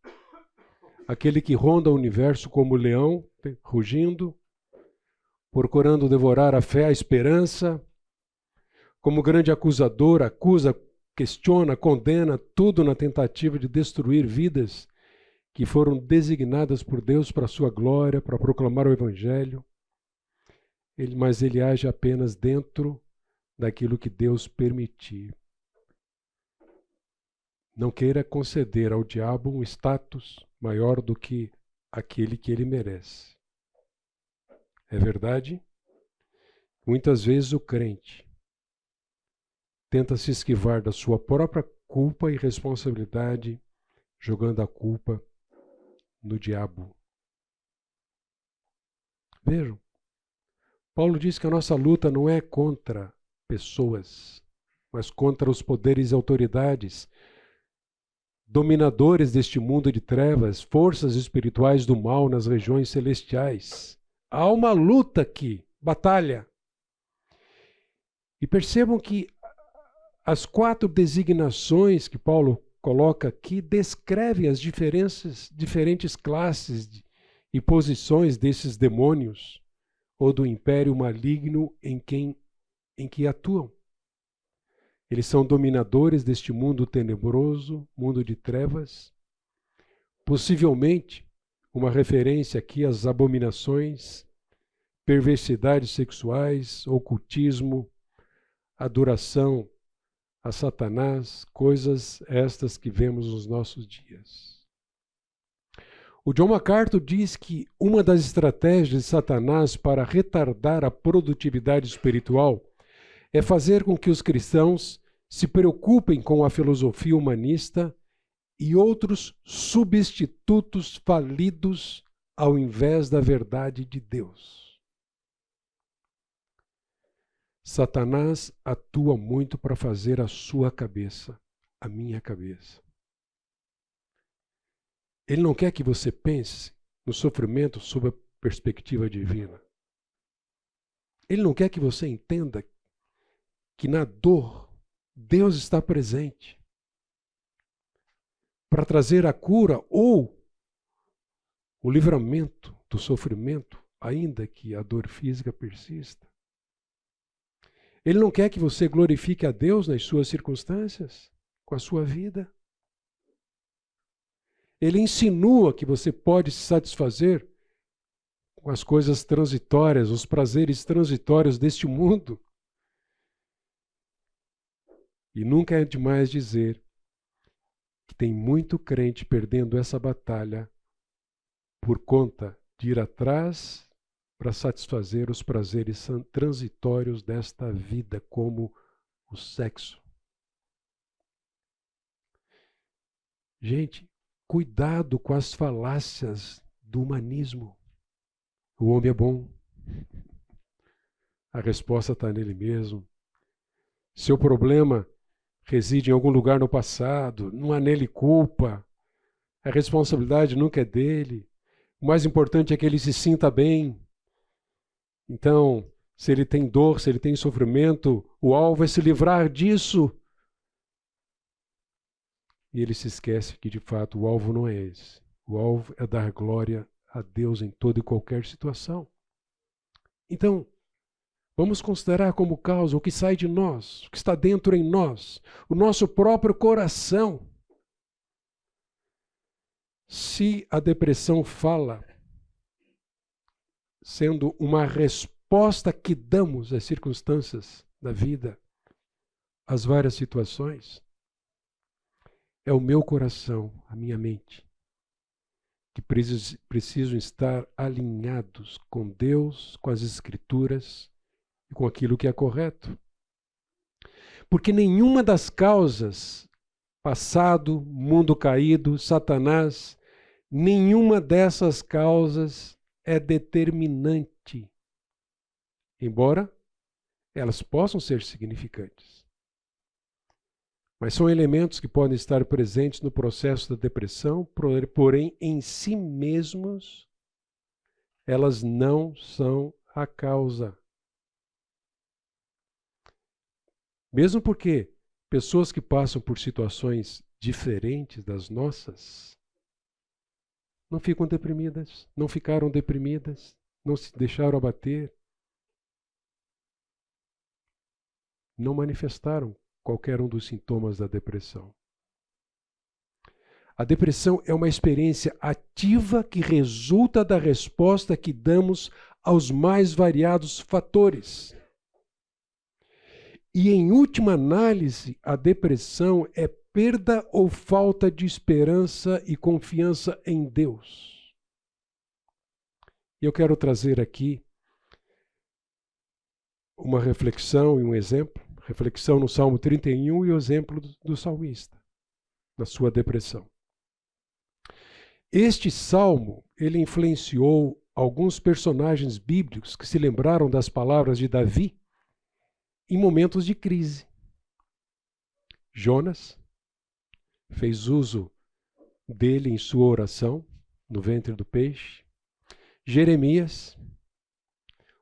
Aquele que ronda o universo como leão, rugindo, procurando devorar a fé, a esperança, como grande acusador, acusa, questiona, condena, tudo na tentativa de destruir vidas que foram designadas por Deus para a sua glória, para proclamar o Evangelho. Mas ele age apenas dentro daquilo que Deus permitir. Não queira conceder ao diabo um status maior do que aquele que ele merece. É verdade? Muitas vezes o crente tenta se esquivar da sua própria culpa e responsabilidade, jogando a culpa no diabo. Vejam, Paulo diz que a nossa luta não é contra pessoas, mas contra os poderes e autoridades, dominadores deste mundo de trevas, forças espirituais do mal nas regiões celestiais. Há uma luta aqui, batalha. E percebam que as 4 designações que Paulo coloca aqui descrevem as diferentes classes e posições desses demônios ou do império maligno em que atuam. Eles são dominadores deste mundo tenebroso, mundo de trevas. Possivelmente, uma referência aqui às abominações, perversidades sexuais, ocultismo, adoração a Satanás, coisas estas que vemos nos nossos dias. O John MacArthur diz que uma das estratégias de Satanás para retardar a produtividade espiritual é fazer com que os cristãos se preocupem com a filosofia humanista e outros substitutos falidos ao invés da verdade de Deus. Satanás atua muito para fazer a sua cabeça, a minha cabeça. Ele não quer que você pense no sofrimento sob a perspectiva divina. Ele não quer que você entenda que na dor Deus está presente para trazer a cura ou o livramento do sofrimento, ainda que a dor física persista. Ele não quer que você glorifique a Deus nas suas circunstâncias, com a sua vida. Ele insinua que você pode se satisfazer com as coisas transitórias, os prazeres transitórios deste mundo. E nunca é demais dizer que tem muito crente perdendo essa batalha por conta de ir atrás para satisfazer os prazeres transitórios desta vida, como o sexo. Gente, cuidado com as falácias do humanismo. O homem é bom. A resposta está nele mesmo. Seu problema reside em algum lugar no passado, não há nele culpa. A responsabilidade nunca é dele. O mais importante é que ele se sinta bem. Então, se ele tem dor, se ele tem sofrimento, o alvo é se livrar disso. E ele se esquece que, de fato, o alvo não é esse. O alvo é dar glória a Deus em toda e qualquer situação. Então, vamos considerar como causa o que sai de nós, o que está dentro em nós, o nosso próprio coração. Se a depressão fala sendo uma resposta que damos às circunstâncias da vida, às várias situações, é o meu coração, a minha mente, que precisam estar alinhados com Deus, com as Escrituras e com aquilo que é correto. Porque nenhuma das causas, passado, mundo caído, Satanás, nenhuma dessas causas é determinante, embora elas possam ser significantes. Mas são elementos que podem estar presentes no processo da depressão, porém, em si mesmos, elas não são a causa. Mesmo porque pessoas que passam por situações diferentes das nossas, não ficam deprimidas, não ficaram deprimidas, não se deixaram abater, não manifestaram qualquer um dos sintomas da depressão. A depressão é uma experiência ativa que resulta da resposta que damos aos mais variados fatores. E, em última análise, a depressão é perda ou falta de esperança e confiança em Deus. E eu quero trazer aqui uma reflexão e um exemplo. Reflexão no Salmo 31 e o exemplo do salmista, na sua depressão. Este salmo, ele influenciou alguns personagens bíblicos que se lembraram das palavras de Davi em momentos de crise. Jonas fez uso dele em sua oração, no ventre do peixe. Jeremias,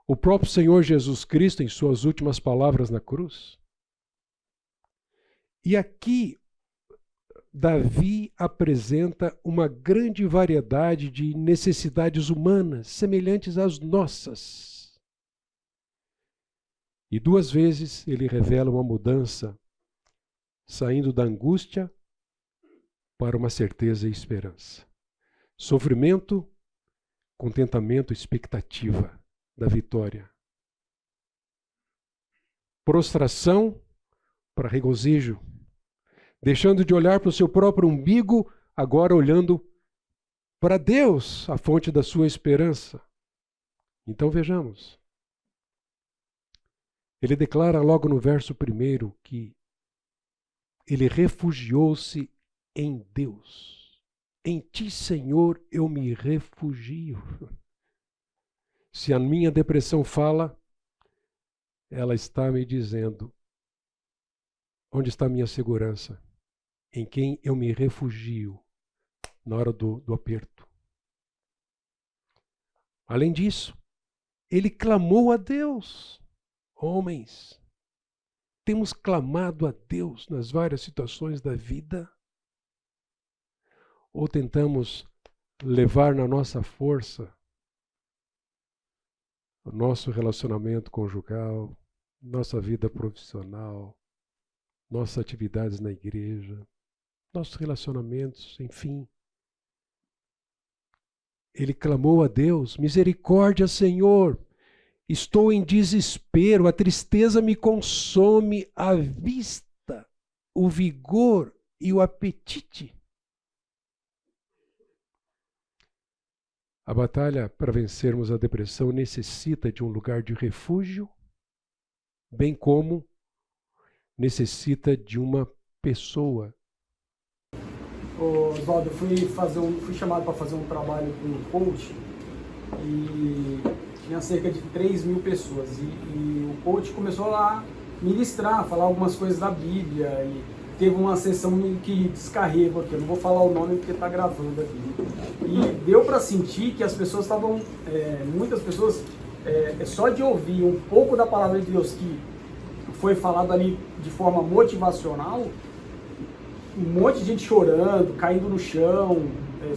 o próprio Senhor Jesus Cristo em suas últimas palavras na cruz. E aqui, Davi apresenta uma grande variedade de necessidades humanas, semelhantes às nossas. E 2 vezes ele revela uma mudança, saindo da angústia para uma certeza e esperança. Sofrimento, contentamento, expectativa da vitória. Prostração para regozijo. Deixando de olhar para o seu próprio umbigo, agora olhando para Deus, a fonte da sua esperança. Então vejamos. Ele declara logo no verso 1 que ele refugiou-se em Deus. Em ti, Senhor, eu me refugio. Se a minha depressão fala, ela está me dizendo: onde está a minha segurança? Em quem eu me refugio na hora do aperto. Além disso, ele clamou a Deus. Homens, temos clamado a Deus nas várias situações da vida? Ou tentamos levar na nossa força o nosso relacionamento conjugal, nossa vida profissional, nossas atividades na igreja, nossos relacionamentos, enfim. Ele clamou a Deus: misericórdia, Senhor, estou em desespero, a tristeza me consome, a vista, o vigor e o apetite. A batalha para vencermos a depressão necessita de um lugar de refúgio, bem como necessita de uma pessoa. Oswaldo, eu fui chamado para fazer um trabalho com um coach e tinha cerca de 3.000 pessoas. E o coach começou a ministrar, falar algumas coisas da Bíblia e teve uma sessão que descarrego aqui, eu não vou falar o nome porque está gravando aqui. E deu para sentir que as pessoas estavam, muitas pessoas, só de ouvir um pouco da palavra de Deus que foi falado ali de forma motivacional, um monte de gente chorando, caindo no chão,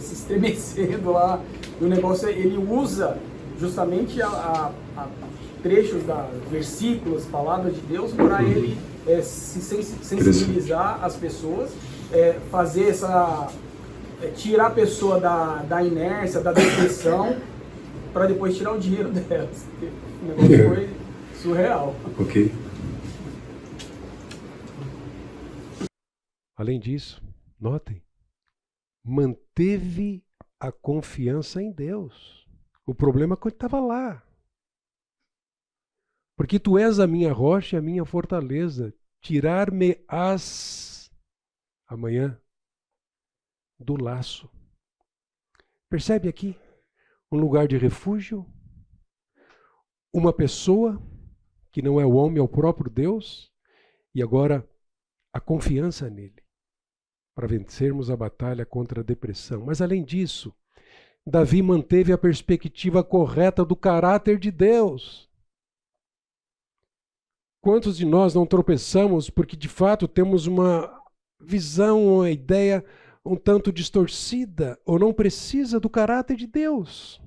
se estremecendo lá. E o negócio, ele usa justamente a trechos, versículos, palavras de Deus, para ele se sensibilizar as pessoas, fazer tirar a pessoa da inércia, da depressão, para depois tirar o dinheiro delas. O negócio foi surreal. Ok. Além disso, notem, manteve a confiança em Deus. O problema é que ele estava lá. Porque tu és a minha rocha e a minha fortaleza. Tirar-me-ás amanhã do laço. Percebe aqui? Um lugar de refúgio. Uma pessoa que não é o homem, é o próprio Deus. E agora a confiança nele, para vencermos a batalha contra a depressão. Mas além disso, Davi manteve a perspectiva correta do caráter de Deus. Quantos de nós não tropeçamos porque de fato temos uma visão, uma ideia um tanto distorcida ou não precisa do caráter de Deus?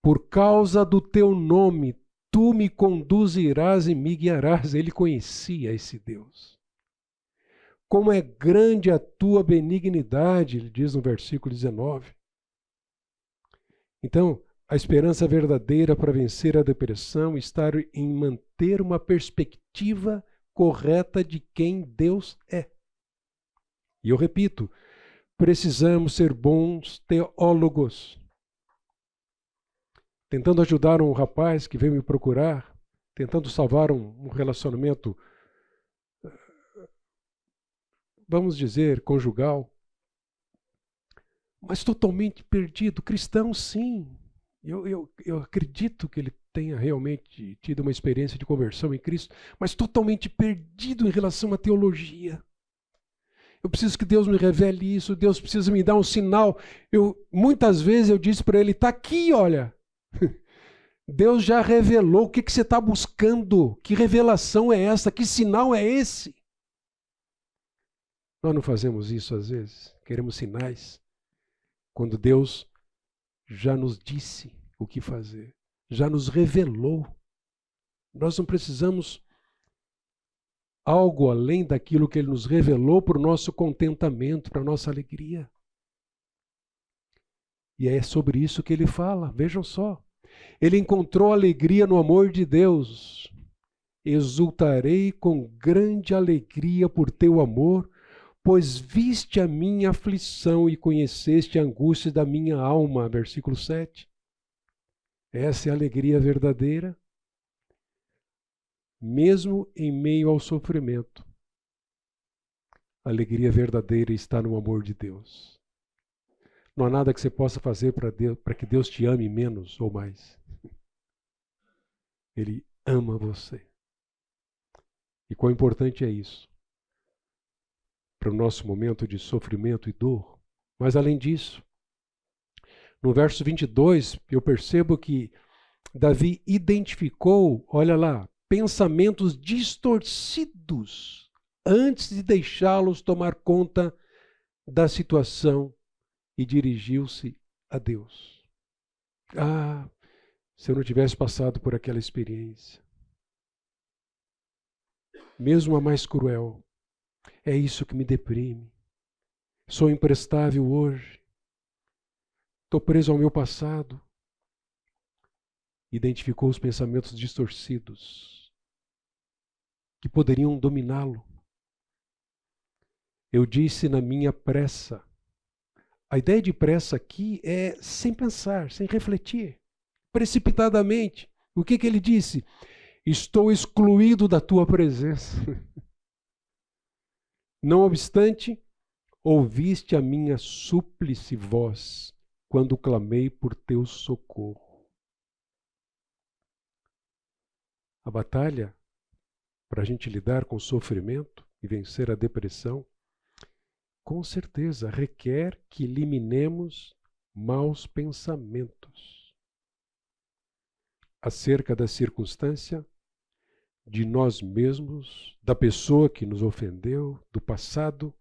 Por causa do teu nome, tu me conduzirás e me guiarás. Ele conhecia esse Deus. Como é grande a tua benignidade, ele diz no versículo 19. Então, a esperança verdadeira para vencer a depressão está em manter uma perspectiva correta de quem Deus é. E eu repito, precisamos ser bons teólogos. Tentando ajudar um rapaz que veio me procurar, tentando salvar um relacionamento, vamos dizer, conjugal, mas totalmente perdido. Cristão, sim. Eu acredito que ele tenha realmente tido uma experiência de conversão em Cristo, mas totalmente perdido em relação à teologia. Eu preciso que Deus me revele isso, Deus precisa me dar um sinal. Muitas vezes eu disse para ele, está aqui, olha. Deus já revelou. O que você está buscando? Que revelação é essa? Que sinal é esse? Nós não fazemos isso às vezes. Queremos sinais. Quando Deus já nos disse o que fazer. Já nos revelou. Nós não precisamos algo além daquilo que Ele nos revelou para o nosso contentamento, para a nossa alegria. E é sobre isso que Ele fala. Vejam só. Ele encontrou alegria no amor de Deus. Exultarei com grande alegria por teu amor, pois viste a minha aflição e conheceste a angústia da minha alma. Versículo 7. Essa é a alegria verdadeira. Mesmo em meio ao sofrimento, a alegria verdadeira está no amor de Deus. Não há nada que você possa fazer para que Deus te ame menos ou mais. Ele ama você. E quão importante é isso para o nosso momento de sofrimento e dor. Mas além disso, no verso 22, eu percebo que Davi identificou, olha lá, pensamentos distorcidos antes de deixá-los tomar conta da situação e dirigiu-se a Deus. Ah, se eu não tivesse passado por aquela experiência. Mesmo a mais cruel, é isso que me deprime. Sou imprestável hoje. Estou preso ao meu passado. Identificou os pensamentos distorcidos que poderiam dominá-lo. Eu disse na minha pressa. A ideia de pressa aqui é sem pensar, sem refletir, precipitadamente. O que ele disse? Estou excluído da tua presença. Não obstante, ouviste a minha súplice voz quando clamei por teu socorro. A batalha para a gente lidar com o sofrimento e vencer a depressão, com certeza requer que eliminemos maus pensamentos acerca da circunstância, de nós mesmos, da pessoa que nos ofendeu, do passado,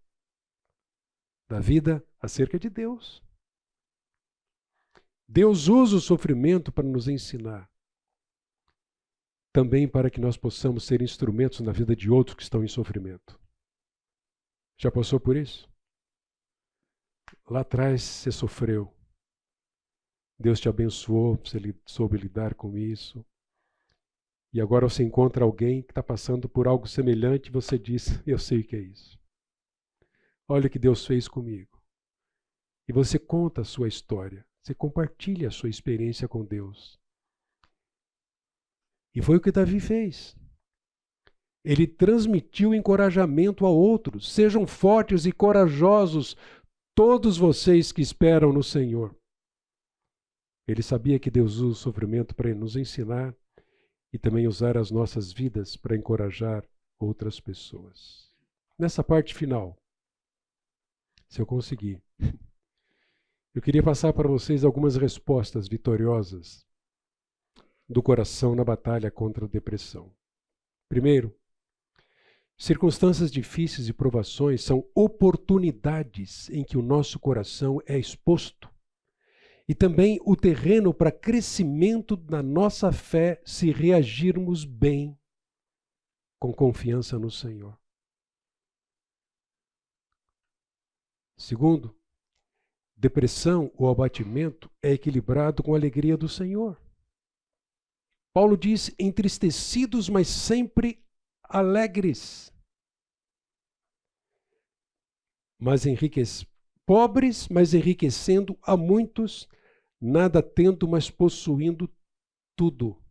da vida, acerca de Deus. Deus usa o sofrimento para nos ensinar. Também para que nós possamos ser instrumentos na vida de outros que estão em sofrimento. Já passou por isso? Lá atrás você sofreu. Deus te abençoou, você soube lidar com isso. E agora você encontra alguém que está passando por algo semelhante e você diz, eu sei o que é isso. Olha o que Deus fez comigo. E você conta a sua história. Você compartilha a sua experiência com Deus. E foi o que Davi fez. Ele transmitiu encorajamento a outros. Sejam fortes e corajosos, todos vocês que esperam no Senhor. Ele sabia que Deus usa o sofrimento para nos ensinar e também usar as nossas vidas para encorajar outras pessoas. Nessa parte final, se eu conseguir, eu queria passar para vocês algumas respostas vitoriosas do coração na batalha contra a depressão. Primeiro, circunstâncias difíceis e provações são oportunidades em que o nosso coração é exposto e também o terreno para crescimento da nossa fé se reagirmos bem com confiança no Senhor. Segundo, depressão ou abatimento é equilibrado com a alegria do Senhor. Paulo diz, entristecidos, mas sempre alegres. Pobres, mas enriquecendo a muitos, nada tendo, mas possuindo tudo.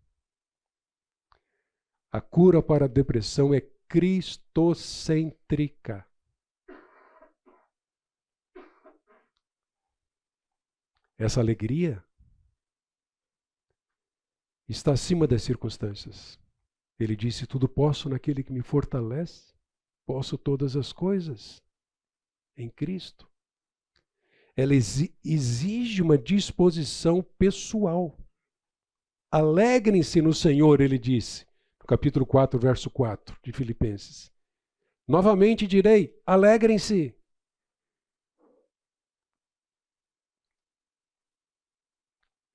A cura para a depressão é cristocêntrica. Essa alegria está acima das circunstâncias. Ele disse, tudo posso naquele que me fortalece, posso todas as coisas em Cristo. Ela exige uma disposição pessoal. Alegrem-se no Senhor, ele disse, no capítulo 4, verso 4 de Filipenses. Novamente direi, alegrem-se.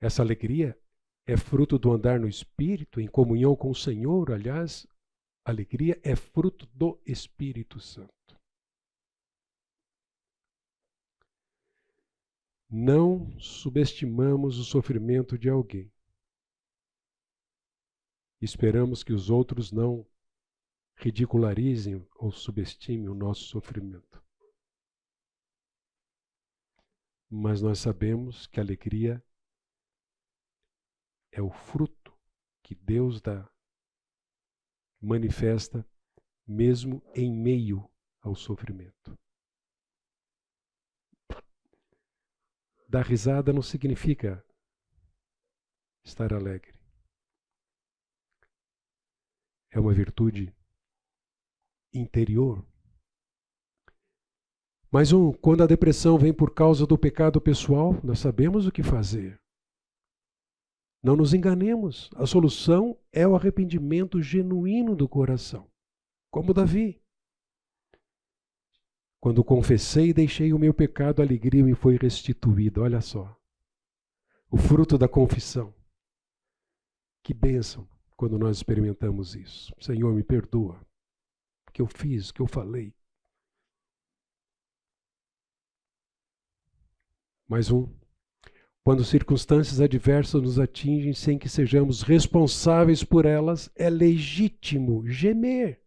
Essa alegria é fruto do andar no Espírito, em comunhão com o Senhor. Aliás, alegria é fruto do Espírito Santo. Não subestimamos o sofrimento de alguém. Esperamos que os outros não ridicularizem ou subestimem o nosso sofrimento. Mas nós sabemos que a alegria é o fruto que Deus dá, manifesta mesmo em meio ao sofrimento. Dar risada não significa estar alegre. É uma virtude interior. Mas quando a depressão vem por causa do pecado pessoal, nós sabemos o que fazer. Não nos enganemos, a solução é o arrependimento genuíno do coração, como Davi. Quando confessei e deixei o meu pecado, a alegria me foi restituída. Olha só, o fruto da confissão. Que bênção quando nós experimentamos isso. Senhor, me perdoa o que eu fiz, o que eu falei. Mais um. Quando circunstâncias adversas nos atingem sem que sejamos responsáveis por elas, é legítimo gemer.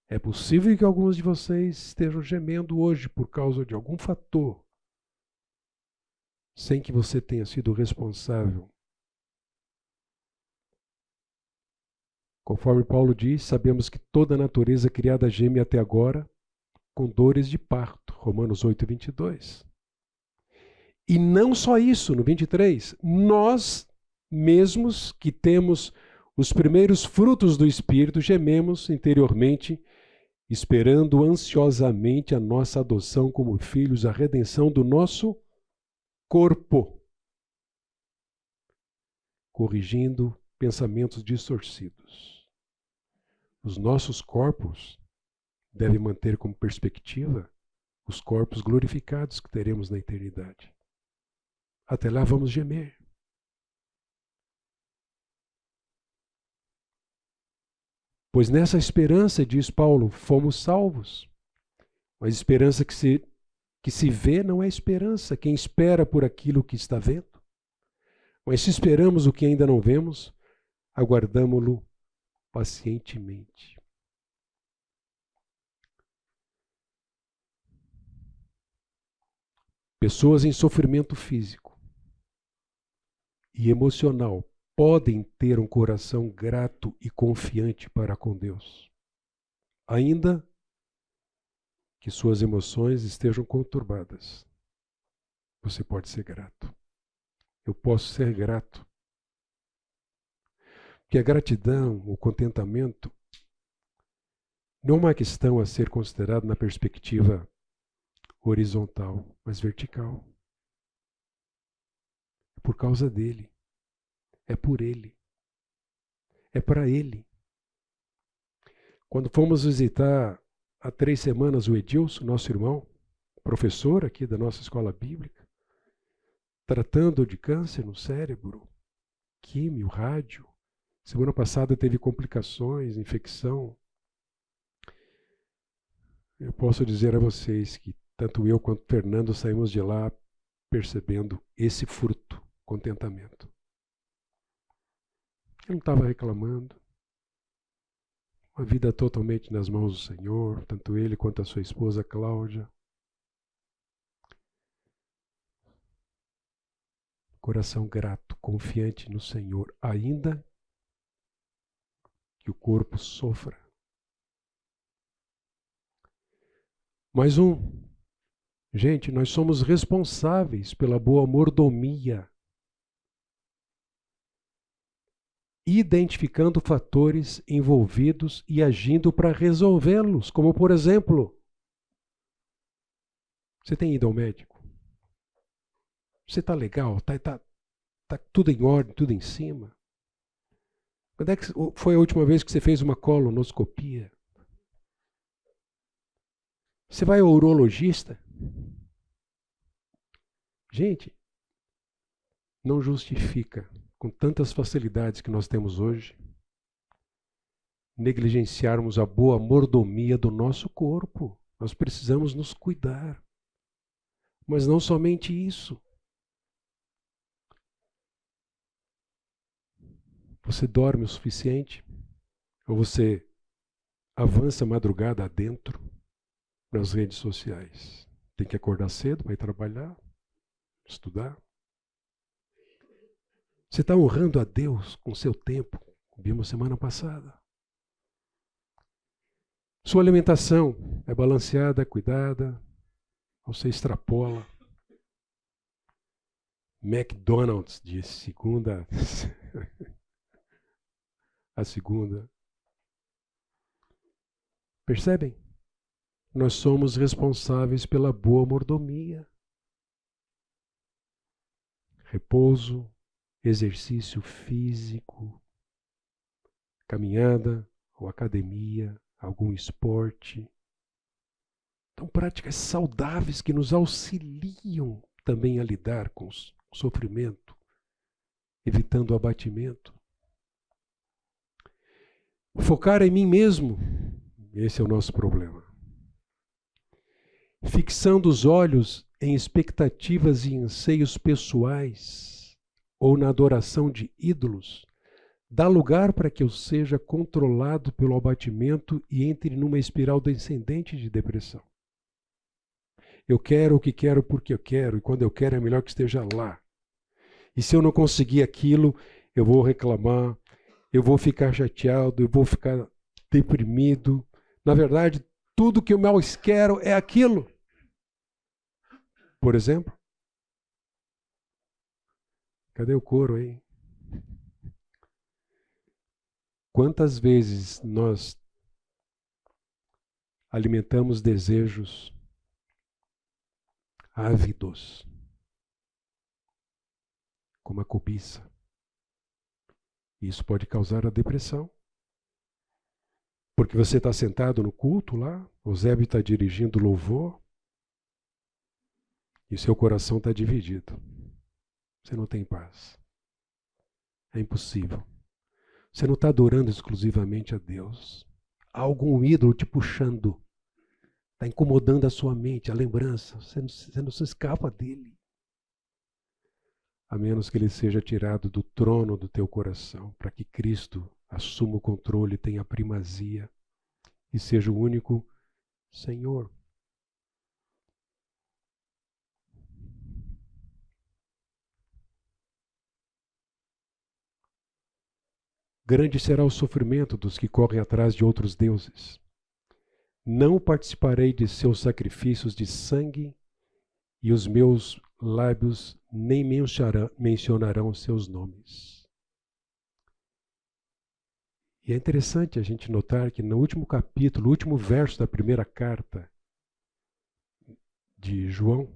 É possível que alguns de vocês estejam gemendo hoje por causa de algum fator, sem que você tenha sido responsável. Conforme Paulo diz, sabemos que toda a natureza criada geme até agora com dores de parto. Romanos 8, 22. E não só isso, no 23, nós mesmos que temos os primeiros frutos do Espírito, gememos interiormente, esperando ansiosamente a nossa adoção como filhos, a redenção do nosso corpo, corrigindo pensamentos distorcidos. Os nossos corpos devem manter como perspectiva os corpos glorificados que teremos na eternidade. Até lá vamos gemer. Pois nessa esperança, diz Paulo, fomos salvos. Mas esperança que se vê não é esperança. Quem espera por aquilo que está vendo. Mas se esperamos o que ainda não vemos, aguardamo-lo pacientemente. Pessoas em sofrimento físico e emocional podem ter um coração grato e confiante para com Deus, ainda que suas emoções estejam conturbadas. Você pode ser grato. Eu posso ser grato. Porque a gratidão, o contentamento, não é uma questão a ser considerada na perspectiva horizontal, mas vertical. É por causa dele. É por ele. É para ele. Quando fomos visitar há 3 semanas o Edilson, nosso irmão, professor aqui da nossa escola bíblica, tratando de câncer no cérebro, químio, rádio. Semana passada teve complicações, infecção. Eu posso dizer a vocês que tanto eu quanto o Fernando saímos de lá percebendo esse fruto, contentamento. Ele não estava reclamando. Uma vida totalmente nas mãos do Senhor, tanto ele quanto a sua esposa Cláudia. Coração grato, confiante no Senhor, ainda que o corpo sofra. Mais um. Gente, nós somos responsáveis pela boa mordomia, identificando fatores envolvidos e agindo para resolvê-los, como por exemplo, você tem ido ao médico? Você está legal? Tá está tudo em ordem, tudo em cima. Quando é que foi a última vez que você fez uma colonoscopia? Você vai ao urologista? Gente, não justifica, com tantas facilidades que nós temos hoje, negligenciarmos a boa mordomia do nosso corpo. Nós precisamos nos cuidar. Mas não somente isso. Você dorme o suficiente? Ou você avança a madrugada adentro nas redes sociais? Tem que acordar cedo para ir trabalhar, estudar. Você está honrando a Deus com o seu tempo? Vimos semana passada. Sua alimentação é balanceada, cuidada, ou você extrapola? McDonald's de segunda a segunda. Percebem? Nós somos responsáveis pela boa mordomia. Repouso, exercício físico, caminhada ou academia, algum esporte. Então, práticas saudáveis que nos auxiliam também a lidar com o sofrimento, evitando o abatimento. Focar em mim mesmo, esse é o nosso problema. Fixando os olhos em expectativas e anseios pessoais ou na adoração de ídolos, dá lugar para que eu seja controlado pelo abatimento e entre numa espiral descendente de depressão. Eu quero o que quero porque eu quero, e quando eu quero é melhor que esteja lá. E se eu não conseguir aquilo, eu vou reclamar, eu vou ficar chateado, eu vou ficar deprimido. Na verdade, tudo que eu mais quero é aquilo. Por exemplo, cadê o coro aí? Quantas vezes nós alimentamos desejos ávidos, como a cobiça? Isso pode causar a depressão. Porque você está sentado no culto lá, o Zé está dirigindo o louvor, e seu coração está dividido. Você não tem paz. É impossível. Você não está adorando exclusivamente a Deus. Há algum ídolo te puxando. Está incomodando a sua mente, a lembrança. Você não se escapa dele. A menos que ele seja tirado do trono do teu coração, para que Cristo assuma o controle, tenha a primazia e seja o único Senhor. Grande será o sofrimento dos que correm atrás de outros deuses. Não participarei de seus sacrifícios de sangue, e os meus lábios nem mencionarão seus nomes. E é interessante a gente notar que no último capítulo, o último verso da primeira carta de João,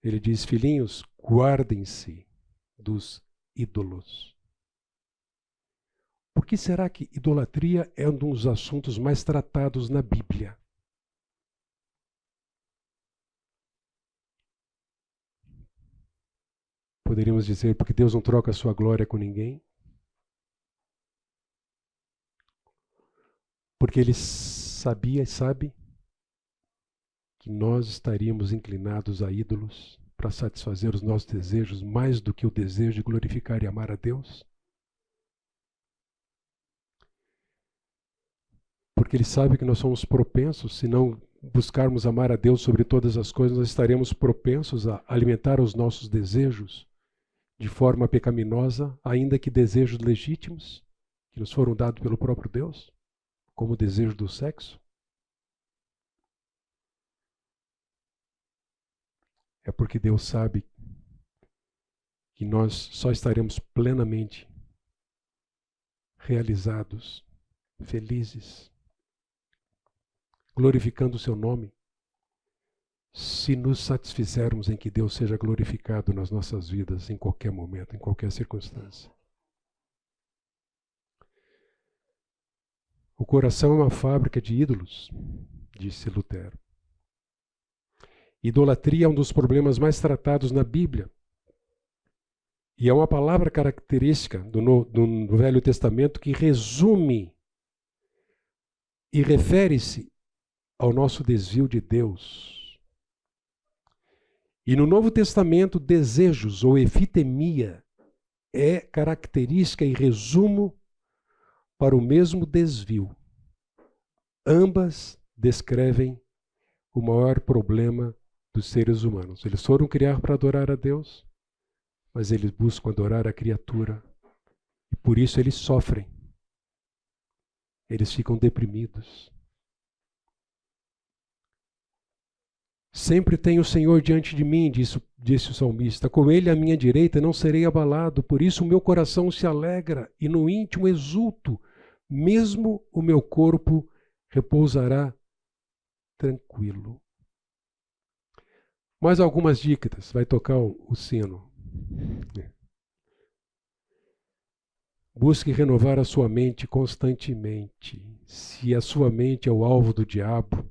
ele diz: filhinhos, guardem-se dos ídolos. Por que será que idolatria é um dos assuntos mais tratados na Bíblia? Poderíamos dizer porque Deus não troca a sua glória com ninguém? Porque Ele sabia e sabe que nós estaríamos inclinados a ídolos para satisfazer os nossos desejos mais do que o desejo de glorificar e amar a Deus? Porque Ele sabe que nós somos propensos, se não buscarmos amar a Deus sobre todas as coisas, nós estaremos propensos a alimentar os nossos desejos de forma pecaminosa, ainda que desejos legítimos, que nos foram dados pelo próprio Deus, como o desejo do sexo. É porque Deus sabe que nós só estaremos plenamente realizados, felizes, glorificando o seu nome, se nos satisfizermos em que Deus seja glorificado nas nossas vidas em qualquer momento, em qualquer circunstância. O coração é uma fábrica de ídolos, disse Lutero. Idolatria é um dos problemas mais tratados na Bíblia. E é uma palavra característica do Velho Testamento que resume e refere-se ao nosso desvio de Deus. E no Novo Testamento, desejos ou efitemia é característica e resumo para o mesmo desvio. Ambas descrevem o maior problema dos seres humanos. Eles foram criados para adorar a Deus, mas eles buscam adorar a criatura. E por isso eles sofrem. Eles ficam deprimidos. Sempre tenho o Senhor diante de mim, disse o salmista. Com ele à minha direita não serei abalado. Por isso o meu coração se alegra e no íntimo exulto. Mesmo o meu corpo repousará tranquilo. Mais algumas dicas. Vai tocar o sino. Busque renovar a sua mente constantemente. Se a sua mente é o alvo do diabo,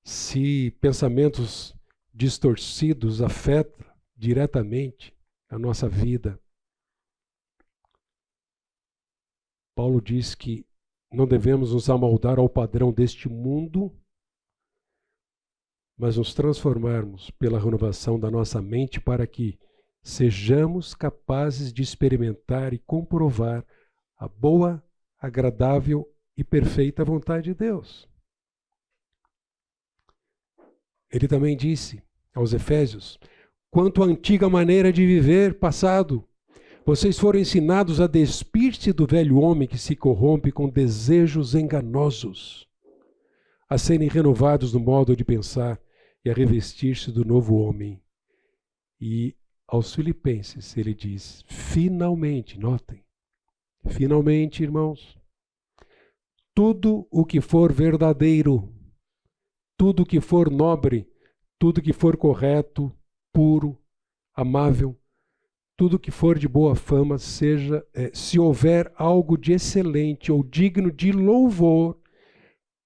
se pensamentos distorcidos afetam diretamente a nossa vida, Paulo diz que não devemos nos amoldar ao padrão deste mundo, mas nos transformarmos pela renovação da nossa mente para que sejamos capazes de experimentar e comprovar a boa, agradável e perfeita vontade de Deus. Ele também disse aos Efésios, quanto à antiga maneira de viver passado, vocês foram ensinados a despir-se do velho homem que se corrompe com desejos enganosos, a serem renovados no modo de pensar e a revestir-se do novo homem. E aos Filipenses ele diz, finalmente, notem, finalmente, irmãos, tudo o que for verdadeiro, tudo o que for nobre, tudo o que for correto, puro, amável, tudo que for de boa fama, seja, se houver algo de excelente ou digno de louvor,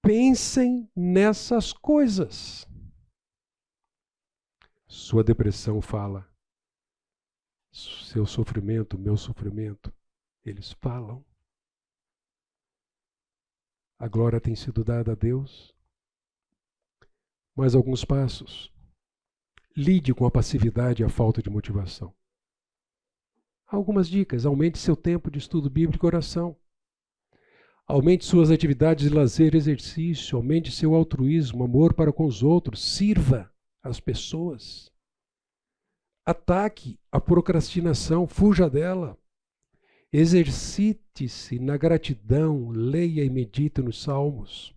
pensem nessas coisas. Sua depressão fala, seu sofrimento, meu sofrimento, eles falam. A glória tem sido dada a Deus. Mais alguns passos. Lide com a passividade e a falta de motivação. Algumas dicas. Aumente seu tempo de estudo bíblico e oração. Aumente suas atividades de lazer e exercício. Aumente seu altruísmo, amor para com os outros. Sirva as pessoas. Ataque a procrastinação. Fuja dela. Exercite-se na gratidão. Leia e medite nos salmos.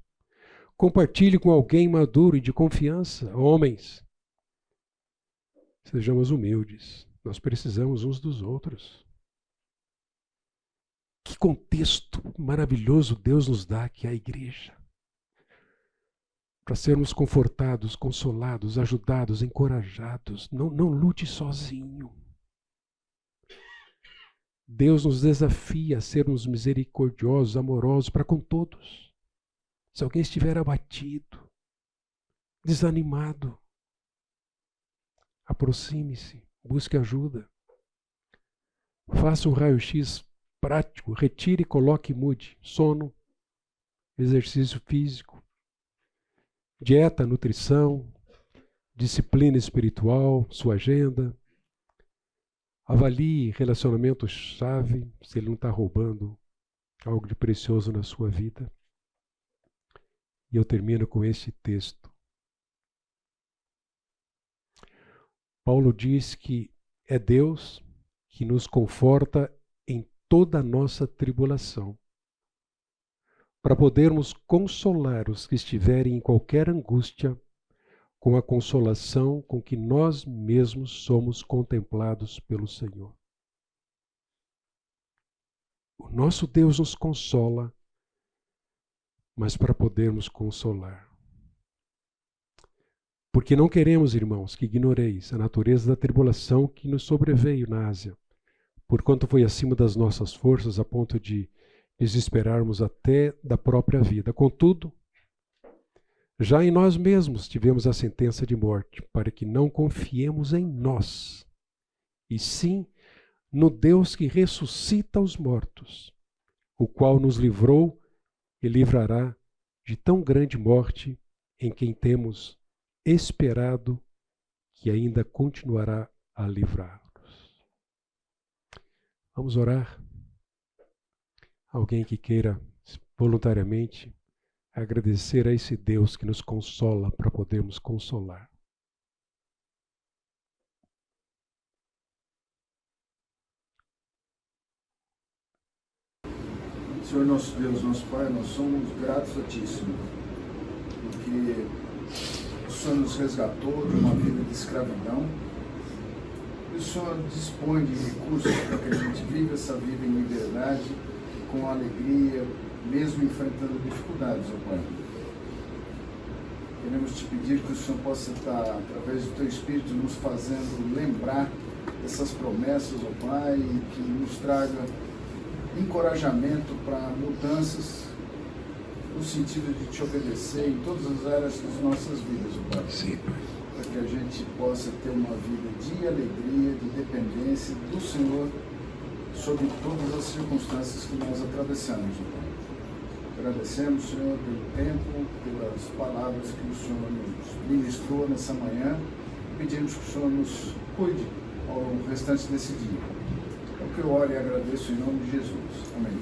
Compartilhe com alguém maduro e de confiança. Homens, sejamos humildes. Nós precisamos uns dos outros. Que contexto maravilhoso Deus nos dá, que é a igreja. Para sermos confortados, consolados, ajudados, encorajados. Não lute sozinho. Deus nos desafia a sermos misericordiosos, amorosos para com todos. Se alguém estiver abatido, desanimado, aproxime-se, busque ajuda. Faça um raio-x prático, retire e coloque e mude. Sono, exercício físico, dieta, nutrição, disciplina espiritual, sua agenda. Avalie relacionamento-chave, se ele não está roubando algo de precioso na sua vida. E eu termino com este texto. Paulo diz que é Deus que nos conforta em toda a nossa tribulação, para podermos consolar os que estiverem em qualquer angústia, com a consolação com que nós mesmos somos contemplados pelo Senhor. O nosso Deus nos consola, mas para podermos consolar. Porque não queremos, irmãos, que ignoreis a natureza da tribulação que nos sobreveio na Ásia, porquanto foi acima das nossas forças a ponto de desesperarmos até da própria vida. Contudo, já em nós mesmos tivemos a sentença de morte, para que não confiemos em nós, e sim no Deus que ressuscita os mortos, o qual nos livrou e livrará de tão grande morte, em quem temos esperado que ainda continuará a livrar-nos. Vamos orar? Alguém que queira voluntariamente agradecer a esse Deus que nos consola para podermos consolar. Senhor nosso Deus, nosso Pai, nós somos gratos a Ti, Senhor, porque o Senhor nos resgatou de uma vida de escravidão e o Senhor dispõe de recursos para que a gente viva essa vida em liberdade, com alegria, mesmo enfrentando dificuldades, ó Pai. Queremos te pedir que o Senhor possa estar, através do Teu Espírito, nos fazendo lembrar dessas promessas, ó Pai, e que nos traga encorajamento para mudanças no sentido de te obedecer em todas as áreas das nossas vidas, ó Pai. Sim, Pai. Para que a gente possa ter uma vida de alegria, de dependência do Senhor sobre todas as circunstâncias que nós atravessamos, ó Pai. Agradecemos, Senhor, pelo tempo, pelas palavras que o Senhor nos ministrou nessa manhã. Pedimos que o Senhor nos cuide ao restante desse dia. É o que eu oro e agradeço em nome de Jesus. Amém.